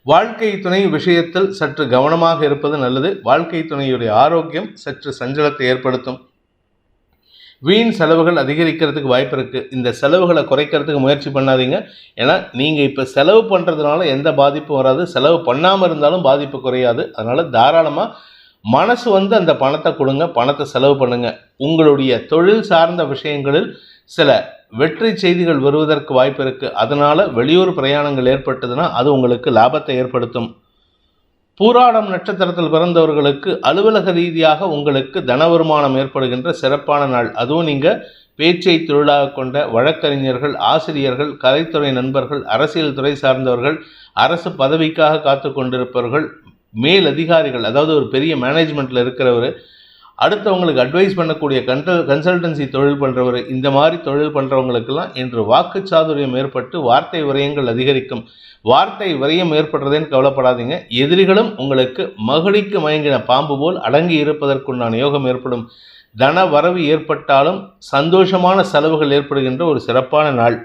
வாழ்க்கை துணை விஷயத்தில் சற்று கவனமாக இருப்பது நல்லது. வாழ்க்கை துணையுடைய ஆரோக்கியம் சற்று சஞ்சலத்தை ஏற்படுத்தும். வீண் செலவுகள் அதிகரிக்கிறதுக்கு வாய்ப்பு இருக்குது. இந்த செலவுகளை குறைக்கிறதுக்கு முயற்சி பண்ணாதீங்க. ஏன்னா நீங்கள் இப்போ செலவு பண்ணுறதுனால எந்த பாதிப்பும் வராது. செலவு பண்ணாமல் இருந்தாலும் பாதிப்பு குறையாது. அதனால் தாராளமாக மனசு அந்த பணத்தை கொடுங்க, பணத்தை செலவு பண்ணுங்கள். உங்களுடைய தொழில் சார்ந்த விஷயங்களில் சில வெற்றி செய்திகள் வருவதற்கு வாய்ப்பு இருக்குது. அதனால் வெளியூர் பிரயாணங்கள் ஏற்பட்டதுன்னா அது உங்களுக்கு லாபத்தை ஏற்படுத்தும். பூராடம் நட்சத்திரத்தில் பிறந்தவர்களுக்கு அலுவலக ரீதியாக உங்களுக்கு தன வருமானம் ஏற்படுகின்ற சிறப்பான நாள். அதுவும் நீங்கள் பேச்சை தொழிலாக கொண்ட வழக்கறிஞர்கள், ஆசிரியர்கள், கலைத்துறை நண்பர்கள், அரசியல் துறை சார்ந்தவர்கள், அரசு பதவிக்காக காத்து கொண்டிருப்பவர்கள், மேல் அதிகாரிகள், அதாவது ஒரு பெரிய மேனேஜ்மெண்ட்டில் இருக்கிறவர், அடுத்தவங்களுக்கு அட்வைஸ் பண்ணக்கூடிய கன்சல்டன்சி தொழில் பண்ணுறவர், இந்த மாதிரி தொழில் பண்ணுறவங்களுக்கெல்லாம் இன்று வாக்குச்சாதுரியம் ஏற்பட்டு வார்த்தை விரயங்கள் அதிகரிக்கும். வார்த்தை விரயம் ஏற்படுறதேன்னு கவலைப்படாதீங்க. எதிரிகளும் உங்களுக்கு மகிழிக்கு மயங்கின பாம்பு போல் அடங்கி இருப்பதற்குண்டான யோகம் ஏற்படும். தன வரவு ஏற்பட்டாலும் சந்தோஷமான செலவுகள் ஏற்படுகின்ற ஒரு சிறப்பான நாள்.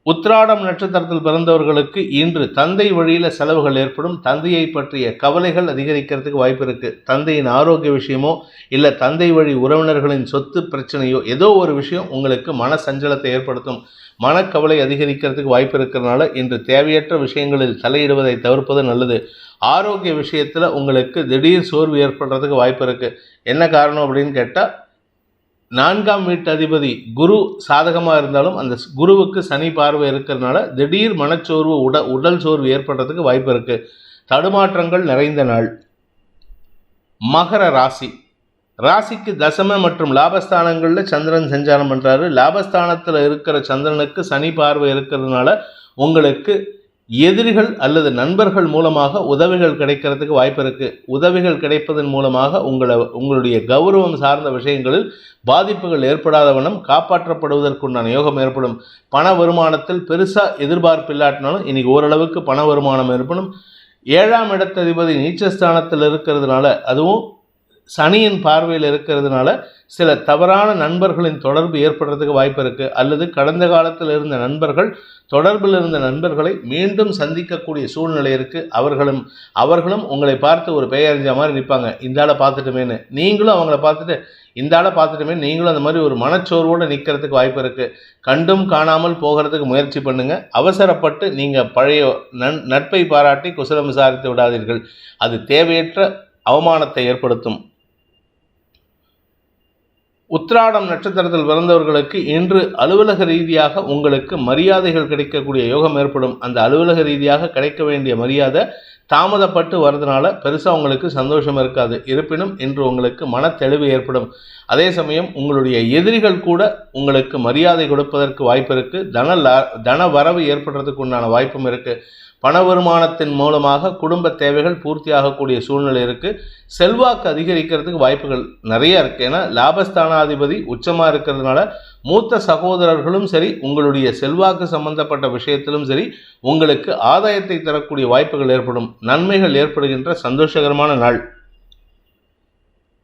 உத்திராடம் நட்சத்திரத்தில் பிறந்தவர்களுக்கு இன்று தந்தை வழியில் செலவுகள் ஏற்படும். தந்தையை பற்றிய கவலைகள் அதிகரிக்கிறதுக்கு வாய்ப்பு இருக்குது. தந்தையின் ஆரோக்கிய விஷயமோ இல்லை தந்தை வழி உறவினர்களின் சொத்து பிரச்சனையோ ஏதோ ஒரு விஷயம் உங்களுக்கு மன சஞ்சலத்தை ஏற்படுத்தும். மனக்கவலை அதிகரிக்கிறதுக்கு வாய்ப்பு இருக்கிறதுனால இன்று தேவையற்ற விஷயங்களில் தலையிடுவதை தவிர்ப்பது நல்லது. ஆரோக்கிய விஷயத்தில் உங்களுக்கு திடீர் சோர்வு ஏற்படுறதுக்கு வாய்ப்பு இருக்குது. என்ன காரணம் அப்படின்னு கேட்டால் 4ஆம் வீட்டு அதிபதி குரு சாதகமாக இருந்தாலும் அந்த குருவுக்கு சனி பார்வை இருக்கிறதுனால திடீர் மனச்சோர்வு உடல் சோர்வு ஏற்படுறதுக்கு வாய்ப்பு இருக்குது. தடுமாற்றங்கள் நிறைந்த நாள். மகர ராசி. ராசிக்கு தசம மற்றும் லாபஸ்தானங்களில் சந்திரன் சஞ்சாரம் பண்ணுறாரு. லாபஸ்தானத்தில் இருக்கிற சந்திரனுக்கு சனி பார்வை இருக்கிறதுனால உங்களுக்கு எதிரிகள் அல்லது நண்பர்கள் மூலமாக உதவிகள் கிடைக்கிறதுக்கு வாய்ப்பு இருக்குது. உதவிகள் கிடைப்பதன் மூலமாக உங்களுடைய கௌரவம் சார்ந்த விஷயங்களில் பாதிப்புகள் ஏற்படாத வண்ணம் காப்பாற்றப்படுவதற்குண்டான யோகம் ஏற்படும். பண வருமானத்தில் பெருசாக எதிர்பார்ப்பு இல்லாட்டினாலும் இன்றைக்கி ஓரளவுக்கு பண வருமானம் ஏற்படும். 7ஆம் இடத்ததிபதி நீச்சஸ்தானத்தில் இருக்கிறதுனால, அதுவும் சனியின் பார்வையில் இருக்கிறதுனால சில தவறான நண்பர்களின் தொடர்பு ஏற்படுறதுக்கு வாய்ப்பு இருக்குது. அல்லது கடந்த காலத்தில் இருந்த நண்பர்கள், தொடர்பில் இருந்த நண்பர்களை மீண்டும் சந்திக்கக்கூடிய சூழ்நிலை இருக்குது. அவர்களும் உங்களை பார்த்து ஒரு பெயரறிஞ்ச மாதிரி நிற்பாங்க. இந்த ஆளை பார்த்துட்டுமேன்னு நீங்களும் அவங்கள பார்த்துட்டு இந்த ஆளை பார்த்துட்டுமே நீங்களும் அந்த மாதிரி ஒரு மனச்சோர்வோடு நிற்கிறதுக்கு வாய்ப்பு இருக்குது. கண்டும் காணாமல் போகிறதுக்கு முயற்சி பண்ணுங்கள். அவசரப்பட்டு நீங்கள் பழைய நட்பை பாராட்டி குசலம் விசாரித்து விடாதீர்கள். அது தேவையற்ற அவமானத்தை ஏற்படுத்தும். உத்திராடம் நட்சத்திரத்தில் பிறந்தவர்களுக்கு இன்று அலுவலக ரீதியாக உங்களுக்கு மரியாதைகள் கிடைக்கக்கூடிய யோகம் ஏற்படும். அந்த அலுவலக ரீதியாக கிடைக்க வேண்டிய மரியாதை தாமதப்பட்டு வரதுனால பெருசாக உங்களுக்கு சந்தோஷம் இருக்காது. இருப்பினும் இன்று உங்களுக்கு மனத்தெளிவு ஏற்படும். அதே சமயம் உங்களுடைய எதிரிகள் கூட உங்களுக்கு மரியாதை கொடுப்பதற்கு வாய்ப்பு இருக்குது. தன வரவு ஏற்படுறதுக்கு உண்டான வாய்ப்பும் இருக்குது. பண வருமானத்தின் மூலமாக குடும்ப தேவைகள் பூர்த்தியாகக்கூடிய சூழ்நிலை இருக்குது. செல்வாக்கு அதிகரிக்கிறதுக்கு வாய்ப்புகள் நிறைய இருக்குது. ஏன்னா லாபஸ்தானாதிபதி உச்சமாக இருக்கிறதுனால மூத்த சகோதரர்களும் சரி, உங்களுடைய செல்வாக்கு சம்பந்தப்பட்ட விஷயத்திலும் சரி உங்களுக்கு ஆதாயத்தை தரக்கூடிய வாய்ப்புகள் ஏற்படும். நன்மைகள் ஏற்படுகின்ற சந்தோஷகரமான நாள்.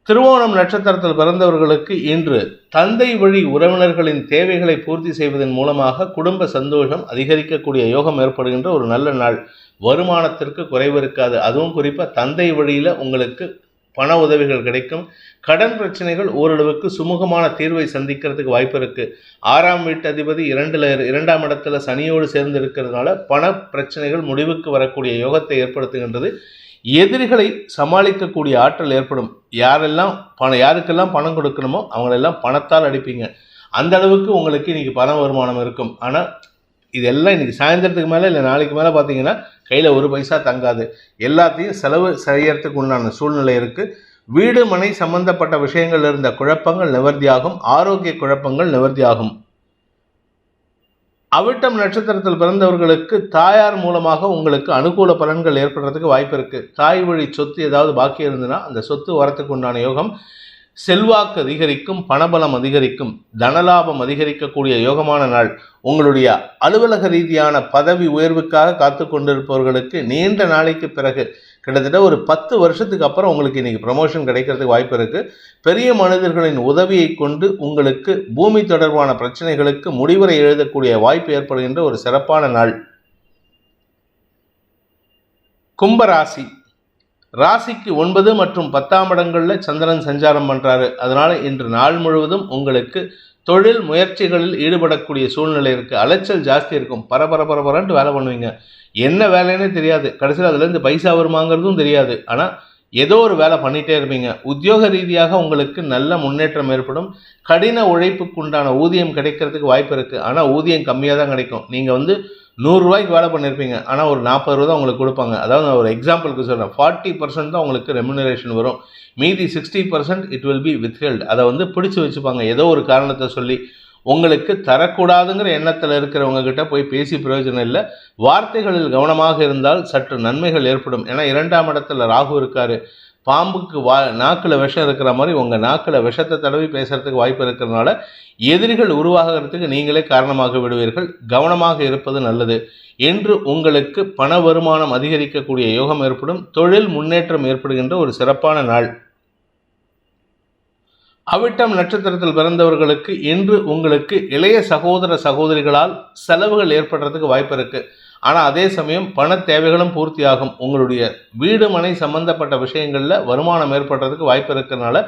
திருவோணம் நட்சத்திரத்தில் பிறந்தவர்களுக்கு இன்று தந்தை வழி உறவினர்களின் தேவைகளை பூர்த்தி செய்வதன் மூலமாக குடும்ப சந்தோஷம் அதிகரிக்கக்கூடிய யோகம் ஏற்படுகின்ற ஒரு நல்ல நாள். வருமானத்திற்கு குறைவு இருக்காது. அதுவும் குறிப்பாக தந்தை வழியில் உங்களுக்கு பண உதவிகள் கிடைக்கும். கடன் பிரச்சனைகள் ஓரளவுக்கு சுமூகமான தீர்வை சந்திக்கிறதுக்கு வாய்ப்பு இருக்குது. 6ஆம் வீட்டு அதிபதி 2ஆம் இடத்துல சனியோடு சேர்ந்து இருக்கிறதுனால பண பிரச்சனைகள் முடிவுக்கு வரக்கூடிய யோகத்தை ஏற்படுத்துகின்றது. எதிரிகளை சமாளிக்கக்கூடிய ஆற்றல் ஏற்படும். யாருக்கெல்லாம் பணம் கொடுக்கணுமோ அவங்களெல்லாம் பணத்தால் அடிப்பீங்க. அந்த அளவுக்கு உங்களுக்கு இன்றைக்கி பண வருமானம் இருக்கும். ஆனால் இதெல்லாம் இன்றைக்கி சாயந்தரத்துக்கு மேலே இல்லை நாளைக்கு மேலே பார்த்தீங்கன்னா கையில் ஒரு பைசா தங்காது. எல்லாத்தையும் செலவு செய்யறதுக்கு உண்டான சூழ்நிலை இருக்குது. வீடு மனை சம்பந்தப்பட்ட விஷயங்கள் இருந்த குழப்பங்கள் நிவர்த்தியாகும். ஆரோக்கிய குழப்பங்கள் நிவர்த்தியாகும். அவிட்டம் நட்சத்திரத்தில் பிறந்தவர்களுக்கு தாயார் மூலமாக உங்களுக்கு அனுகூல பலன்கள் ஏற்படுறதுக்கு வாய்ப்பு இருக்குது. தாய் வழி சொத்து ஏதாவது பாக்கி இருந்ததுன்னா அந்த சொத்து வரத்துக்கு உண்டான யோகம். செல்வாக்கு அதிகரிக்கும். பணபலம் அதிகரிக்கும். தனலாபம் அதிகரிக்கக்கூடிய யோகமான நாள். உங்களுடைய அலுவலக ரீதியான பதவி உயர்வுக்காக காத்து கொண்டிருப்பவர்களுக்கு நீண்ட நாளைக்கு பிறகு கிட்டத்தட்ட ஒரு 10 வருஷத்துக்கு அப்புறம் உங்களுக்கு இன்றைக்கி ப்ரமோஷன் கிடைக்கிறதுக்கு வாய்ப்பு இருக்குது. பெரிய மனிதர்களின் உதவியை கொண்டு உங்களுக்கு பூமி தொடர்பான பிரச்சனைகளுக்கு முடிவுரை எழுதக்கூடிய வாய்ப்பு ஏற்படுகின்ற ஒரு சிறப்பான நாள். கும்பராசி. ராசிக்கு 9 மற்றும் 10ஆம் இடங்களில் சந்திரன் சஞ்சாரம் பண்ணுறாரு. அதனால் இன்று நாள் முழுவதும் உங்களுக்கு தொழில் முயற்சிகளில் ஈடுபடக்கூடிய சூழ்நிலை இருக்குது. அலைச்சல் ஜாஸ்தி இருக்கும். பரபரன்ட்டு வேலை பண்ணுவீங்க. என்ன வேலைன்னே தெரியாது. கடைசியில் அதுலேருந்து பைசா வருமாங்கிறதும் தெரியாது. ஆனால் ஏதோ ஒரு வேலை பண்ணிகிட்டே இருப்பீங்க. உத்தியோக ரீதியாக உங்களுக்கு நல்ல முன்னேற்றம் ஏற்படும். கடின உழைப்புக்குண்டான ஊதியம் கிடைக்கிறதுக்கு வாய்ப்பு இருக்குது. ஆனால் ஊதியம் கம்மியாக தான் கிடைக்கும். நீங்கள் 100 ரூபாய்க்கு வேலை பண்ணியிருப்பீங்க. ஆனால் ஒரு 40 ரூபா தான் உங்களுக்கு கொடுப்பாங்க. அதாவது நான் ஒரு எக்ஸாம்பிளுக்கு சொல்கிறேன். 40% தான் உங்களுக்கு ரெம்யூனரேஷன் வரும். மீதி 60% இட் வில் பி வித்ஹெல்ட். அதை பிடிச்சி வச்சுப்பாங்க ஏதோ ஒரு காரணத்தை சொல்லி. உங்களுக்கு தரக்கூடாதுங்கிற எண்ணத்தில் இருக்கிறவங்க கிட்ட போய் பேசி பிரயோஜனம் இல்லை. வார்த்தைகளில் கவனமாக இருந்தால் சற்று நன்மைகள் ஏற்படும். ஏன்னா 2ஆம் இடத்துல ராகு இருக்காரு. பாம்புக்கு நாக்கில் விஷம் இருக்கிற மாதிரி உங்கள் நாக்கில் விஷத்தை தடவி பேசுகிறதுக்கு வாய்ப்பு இருக்கிறதுனால எதிரிகள் உருவாகிறதுக்கு நீங்களே காரணமாக விடுவீர்கள். கவனமாக இருப்பது நல்லது. என்று உங்களுக்கு பண வருமானம் அதிகரிக்கக்கூடிய யோகம் ஏற்படும். தொழில் முன்னேற்றம் ஏற்படுகின்ற ஒரு சிறப்பான நாள். அவிட்டம் நட்சத்திரத்தில் பிறந்தவர்களுக்கு இன்று உங்களுக்கு இளைய சகோதர சகோதரிகளால் செலவுகள் ஏற்படுறதுக்கு வாய்ப்பு இருக்குது. ஆனால் அதே சமயம் பண தேவைகளும் பூர்த்தியாகும். உங்களுடைய வீடு மனை சம்பந்தப்பட்ட விஷயங்களில் வருமானம் ஏற்படுறதுக்கு வாய்ப்பு இருக்கிறதுனால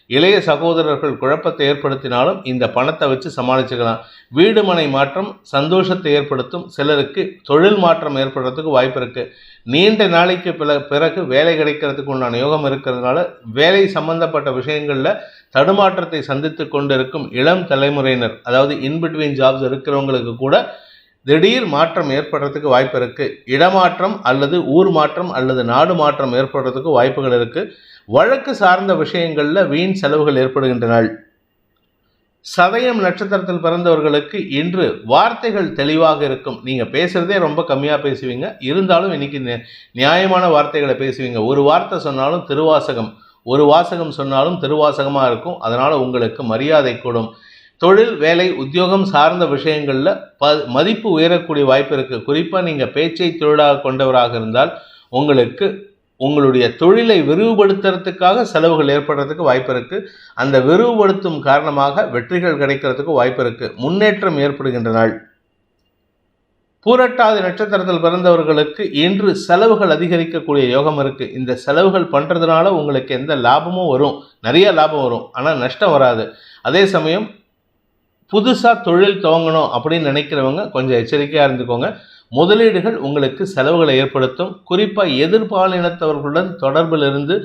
இளைய சகோதரர்கள் குழப்பத்தை ஏற்படுத்தினாலும் இந்த பணத்தை வச்சு சமாளிச்சுக்கலாம். வீடு மனை மாற்றம் சந்தோஷத்தை ஏற்படுத்தும். சிலருக்கு தொழில் மாற்றம் ஏற்படுறதுக்கு வாய்ப்பு இருக்குது. நீண்ட நாளைக்கு பிறகு வேலை கிடைக்கிறதுக்கு உண்டான யோகம் இருக்கிறதுனால வேலை சம்பந்தப்பட்ட விஷயங்களில் தடுமாற்றத்தை சந்தித்து கொண்டிருக்கும் இளம் தலைமுறையினர், அதாவது இன்பிட்வீன் ஜாப்ஸ் இருக்கிறவங்களுக்கு கூட திடீர் மாற்றம் ஏற்படுறதுக்கு வாய்ப்பு இருக்குது. இடமாற்றம் அல்லது ஊர் மாற்றம் அல்லது நாடு மாற்றம் ஏற்படுறதுக்கு வாய்ப்புகள் இருக்குது. வழக்கு சார்ந்த விஷயங்களில் வீண் செலவுகள் ஏற்படுகின்றன. சதயம் நட்சத்திரத்தில் பிறந்தவர்களுக்கு இன்று வார்த்தைகள் தெளிவாக இருக்கும். நீங்கள் பேசுகிறதே ரொம்ப கம்மியாக பேசுவீங்க, இருந்தாலும் இன்னைக்கு நியாயமான வார்த்தைகளை பேசுவீங்க. ஒரு வார்த்தை சொன்னாலும் திருவாசகம், ஒரு வாசகம் சொன்னாலும் திருவாசகமாக இருக்கும். அதனால் உங்களுக்கு மரியாதை கூடும். தொழில், வேலை, உத்தியோகம் சார்ந்த விஷயங்களில் மதிப்பு உயரக்கூடிய வாய்ப்பு இருக்குது. குறிப்பாக நீங்கள் பேச்சை தொழிலாக கொண்டவராக இருந்தால் உங்களுக்கு உங்களுடைய தொழிலை விரிவுபடுத்துறதுக்காக செலவுகள் ஏற்படுறதுக்கு வாய்ப்பு இருக்குது. அந்த விரிவுபடுத்தும் காரணமாக வெற்றிகள் கிடைக்கிறதுக்கு வாய்ப்பு இருக்குது. முன்னேற்றம் ஏற்படுகின்ற நாள். பூரட்டாதி நட்சத்திரத்தில் பிறந்தவர்களுக்கு இன்று செலவுகள் அதிகரிக்கக்கூடிய யோகம் இருக்குது. இந்த செலவுகள் பண்ணுறதுனால உங்களுக்கு எந்த லாபமும் வரும், நிறைய லாபம் வரும், ஆனால் நஷ்டம் வராது. அதே சமயம் புதுசாக தொழில் துவங்கணும் அப்படின்னு நினைக்கிறவங்க கொஞ்சம் எச்சரிக்கையாக இருந்துக்கோங்க. முதலீடுகள் உங்களுக்கு செலவுகளை ஏற்படுத்தும். குறிப்பாக எதிர்பாலினத்தவர்களுடன் தொடர்பில் இருந்து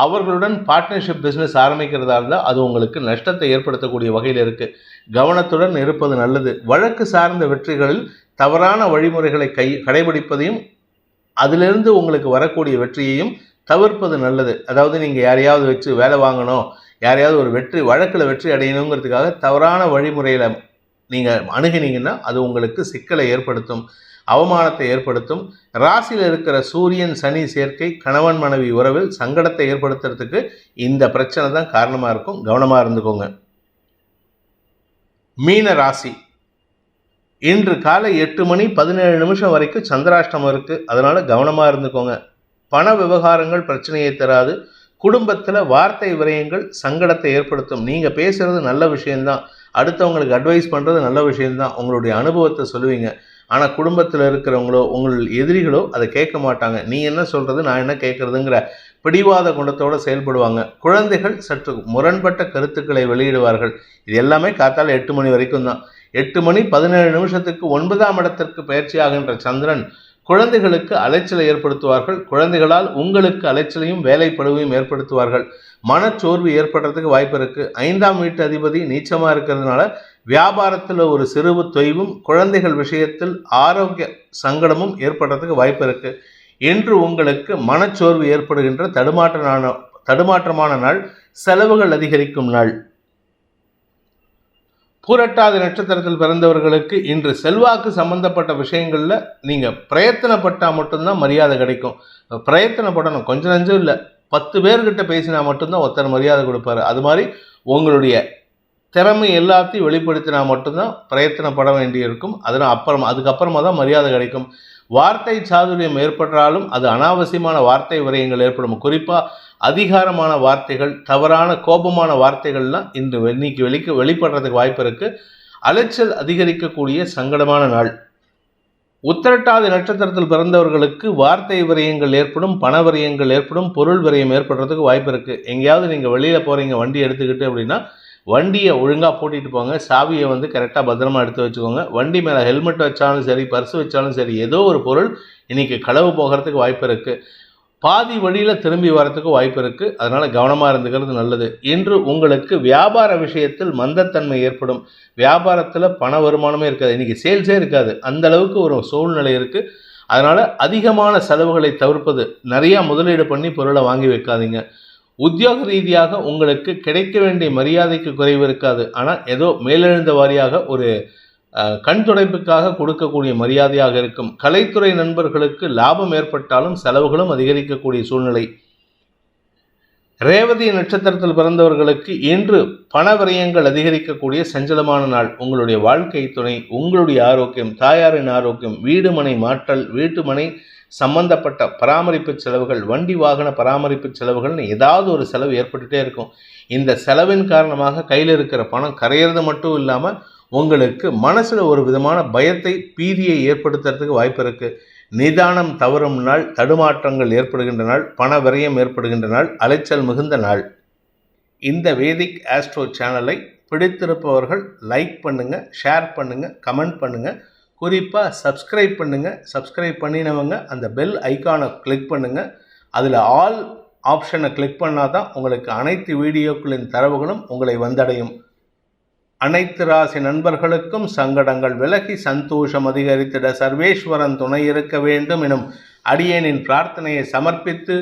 அவர்களுடன் பார்ட்னர்ஷிப் பிஸ்னஸ் ஆரம்பிக்கிறதா இருந்தால் அது உங்களுக்கு நஷ்டத்தை ஏற்படுத்தக்கூடிய வகையில் இருக்குது. கவனத்துடன் இருப்பது நல்லது. வழக்கு சார்ந்த வெற்றிகளில் தவறான வழிமுறைகளை கடைபிடிப்பதையும் அதிலிருந்து உங்களுக்கு வரக்கூடிய வெற்றியையும் தவிர்ப்பது நல்லது. அதாவது நீங்கள் யாரையாவது வச்சு வேலை வாங்கணும், யாரையாவது ஒரு வழக்கில் வெற்றி அடையணுங்கிறதுக்காக தவறான வழிமுறையில் நீங்கள் அணுகினீங்கன்னா அது உங்களுக்கு சிக்கலை ஏற்படுத்தும், அவமானத்தை ஏற்படுத்தும். ராசியில் இருக்கிற சூரியன் சனி சேர்க்கை கணவன் மனைவி உறவில் சங்கடத்தை ஏற்படுத்துறதுக்கு இந்த பிரச்சனை தான் காரணமாக இருக்கும். கவனமாக இருந்துக்கோங்க. மீன ராசி, இன்று காலை 8:17 வரைக்கும் சந்திராஷ்டமம் இருக்குது. அதனால் கவனமாக இருந்துக்கோங்க. பண விவகாரங்கள் பிரச்சனையை தராது. குடும்பத்தில் வார்த்தை விரயங்கள் சங்கடத்தை ஏற்படுத்தும். நீங்கள் பேசுகிறது நல்ல விஷயந்தான், அடுத்தவங்களுக்கு அட்வைஸ் பண்ணுறது நல்ல விஷயந்தான், உங்களுடைய அனுபவத்தை சொல்லுவீங்க. ஆனால் குடும்பத்தில் இருக்கிறவங்களோ உங்கள் எதிரிகளோ அதை கேட்க மாட்டாங்க. நீ என்ன சொல்கிறது, நான் என்ன கேட்குறதுங்கிற பிடிவாத குணத்தோடு செயல்படுவாங்க. குழந்தைகள் சற்று முரண்பட்ட கருத்துக்களை வெளியிடுவார்கள். இது எல்லாமே காத்தால் 8 மணி வரைக்கும் தான். 8:17 9ஆம் இடத்திற்கு பயிற்சி ஆகின்ற சந்திரன் குழந்தைகளுக்கு அலைச்சலை ஏற்படுத்துவார்கள். குழந்தைகளால் உங்களுக்கு அலைச்சலையும் வேலைப்படுவையும் ஏற்படுத்துவார்கள். மனச்சோர்வு ஏற்படுறதுக்கு வாய்ப்பு இருக்குது. 5ஆம் வீட்டு அதிபதி நீச்சமாக இருக்கிறதுனால வியாபாரத்தில் ஒரு சிறு தொய்வும் குழந்தைகள் விஷயத்தில் ஆரோக்கிய சங்கடமும் ஏற்படுறதுக்கு வாய்ப்பு இருக்குது. இன்று உங்களுக்கு மனச்சோர்வு ஏற்படுகின்ற தடுமாற்றமான நாள், செலவுகள் அதிகரிக்கும் நாள். பூரட்டாதி நட்சத்திரத்தில் பிறந்தவர்களுக்கு இன்று செல்வாக்கு சம்பந்தப்பட்ட விஷயங்களில் நீங்கள் பிரயத்தனப்பட்டால் மட்டும்தான் மரியாதை கிடைக்கும். பிரயத்தனப்படணும், கொஞ்சம் நஞ்சம் இல்லை. 10 பேர்கிட்ட பேசினா மட்டும்தான் ஒருத்தர் மரியாதை கொடுப்பாரு. அது மாதிரி உங்களுடைய திறமை எல்லாத்தையும் வெளிப்படுத்தினா மட்டும்தான் பிரயத்தனப்பட வேண்டியிருக்கும். அதுக்கப்புறமா தான் மரியாதை கிடைக்கும். வார்த்தை சாதுரியம் ஏற்பட்டாலும் அது அனாவசியமான வார்த்தை விரயங்கள் ஏற்படும். குறிப்பாக அதிகாரமான வார்த்தைகள், தவறான கோபமான வார்த்தைகள்லாம் இன்னைக்கு வெளிப்படுறதுக்கு வாய்ப்பு இருக்குது. அலைச்சல் அதிகரிக்கக்கூடிய சங்கடமான நாள். உத்திரட்டாதி நட்சத்திரத்தில் பிறந்தவர்களுக்கு வார்த்தை விரயங்கள் ஏற்படும், பண விரயங்கள் ஏற்படும், பொருள் விரயம் ஏற்படுறதுக்கு வாய்ப்பு இருக்குது. எங்கேயாவது நீங்கள் வெளியில் போகிறீங்க வண்டி எடுத்துக்கிட்டு அப்படின்னா வண்டியை ஒழுங்காக பூட்டிட்டு போங்க. சாவியை கரெக்டாக பத்திரமா எடுத்து வச்சுக்கோங்க. வண்டி மேலே ஹெல்மெட் வச்சாலும் சரி, பர்ஸ் வச்சாலும் சரி, ஏதோ ஒரு பொருள் இன்றைக்கி களவு போகிறதுக்கு வாய்ப்பு இருக்குது. பாதி வழியில் திரும்பி வரத்துக்கு வாய்ப்பு இருக்குது. அதனால் கவனமாக இருந்துக்கிறது நல்லது. இன்று உங்களுக்கு வியாபார விஷயத்தில் மந்தத்தன்மை ஏற்படும். வியாபாரத்தில் பண வருமானமே இருக்காது. இன்றைக்கி சேல்ஸே இருக்காது. அந்த அளவுக்கு ஒரு சூழ்நிலை இருக்குது. அதனால் அதிகமான செலவுகளை தவிர்ப்பது. நிறையா முதலீடு பண்ணி பொருளை வாங்கி வைக்காதீங்க. உத்தியோக ரீதியாக உங்களுக்கு கிடைக்க வேண்டிய மரியாதைக்கு குறைவு இருக்காது. ஆனால் ஏதோ மேலெழுந்த வாரியாக ஒரு கண் துடைப்புக்காக கொடுக்கக்கூடிய மரியாதையாக இருக்கும். கலைத்துறை நண்பர்களுக்கு லாபம் ஏற்பட்டாலும் செலவுகளும் அதிகரிக்கக்கூடிய சூழ்நிலை. ரேவதி நட்சத்திரத்தில் பிறந்தவர்களுக்கு இன்று பண விரயங்கள் அதிகரிக்கக்கூடிய சஞ்சலமான நாள். உங்களுடைய வாழ்க்கை துணை, உங்களுடைய ஆரோக்கியம், தாயாரின் ஆரோக்கியம், வீடு மனை மாற்றல், வீட்டு மனை சம்பந்தப்பட்ட பராமரிப்பு செலவுகள், வண்டி வாகன பராமரிப்பு செலவுகள்னு ஏதாவது ஒரு செலவு ஏற்பட்டுகிட்டே இருக்கும். இந்த செலவின் காரணமாக கையில் இருக்கிற பணம் கரையிறது மட்டும் இல்லாமல் உங்களுக்கு மனசில் ஒரு விதமான பயத்தை, பீதியை ஏற்படுத்துறதுக்கு வாய்ப்பு இருக்குது. நிதானம் தவறும் நாள், தடுமாற்றங்கள் ஏற்படுகின்ற நாள், பண விரயம் ஏற்படுகின்ற நாள், அலைச்சல் மிகுந்த நாள். இந்த வேதிக் ஆஸ்ட்ரோ சேனலை பிடித்திருப்பவர்கள் லைக் பண்ணுங்கள், ஷேர் பண்ணுங்கள், கமெண்ட் பண்ணுங்கள். குறிப்பாக சப்ஸ்கிரைப் பண்ணுங்கள். சப்ஸ்கிரைப் பண்ணினவங்க அந்த பெல் ஐக்கானை கிளிக் பண்ணுங்கள். அதில் ஆல் ஆப்ஷனை கிளிக் பண்ணால் தான் உங்களுக்கு அனைத்து வீடியோக்களின் தரவுகளும் உங்களை வந்தடையும். அனைத்து ராசி நண்பர்களுக்கும் சங்கடங்கள் விலகி சந்தோஷம் அதிகரித்திட சர்வேஸ்வரன் துணை இருக்க வேண்டும் எனும் அடியேனின் பிரார்த்தனையை சமர்ப்பித்து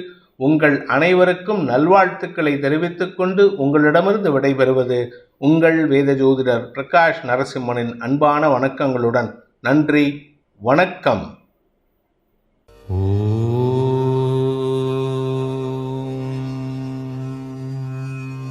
உங்கள் அனைவருக்கும் நல்வாழ்த்துக்களை தெரிவித்துக் கொண்டு உங்களிடமிருந்து விடைபெறுவது உங்கள் வேத ஜோதிடர் பிரகாஷ் நரசிம்மனின் அன்பான வணக்கங்களுடன். நன்றி, வணக்கம்.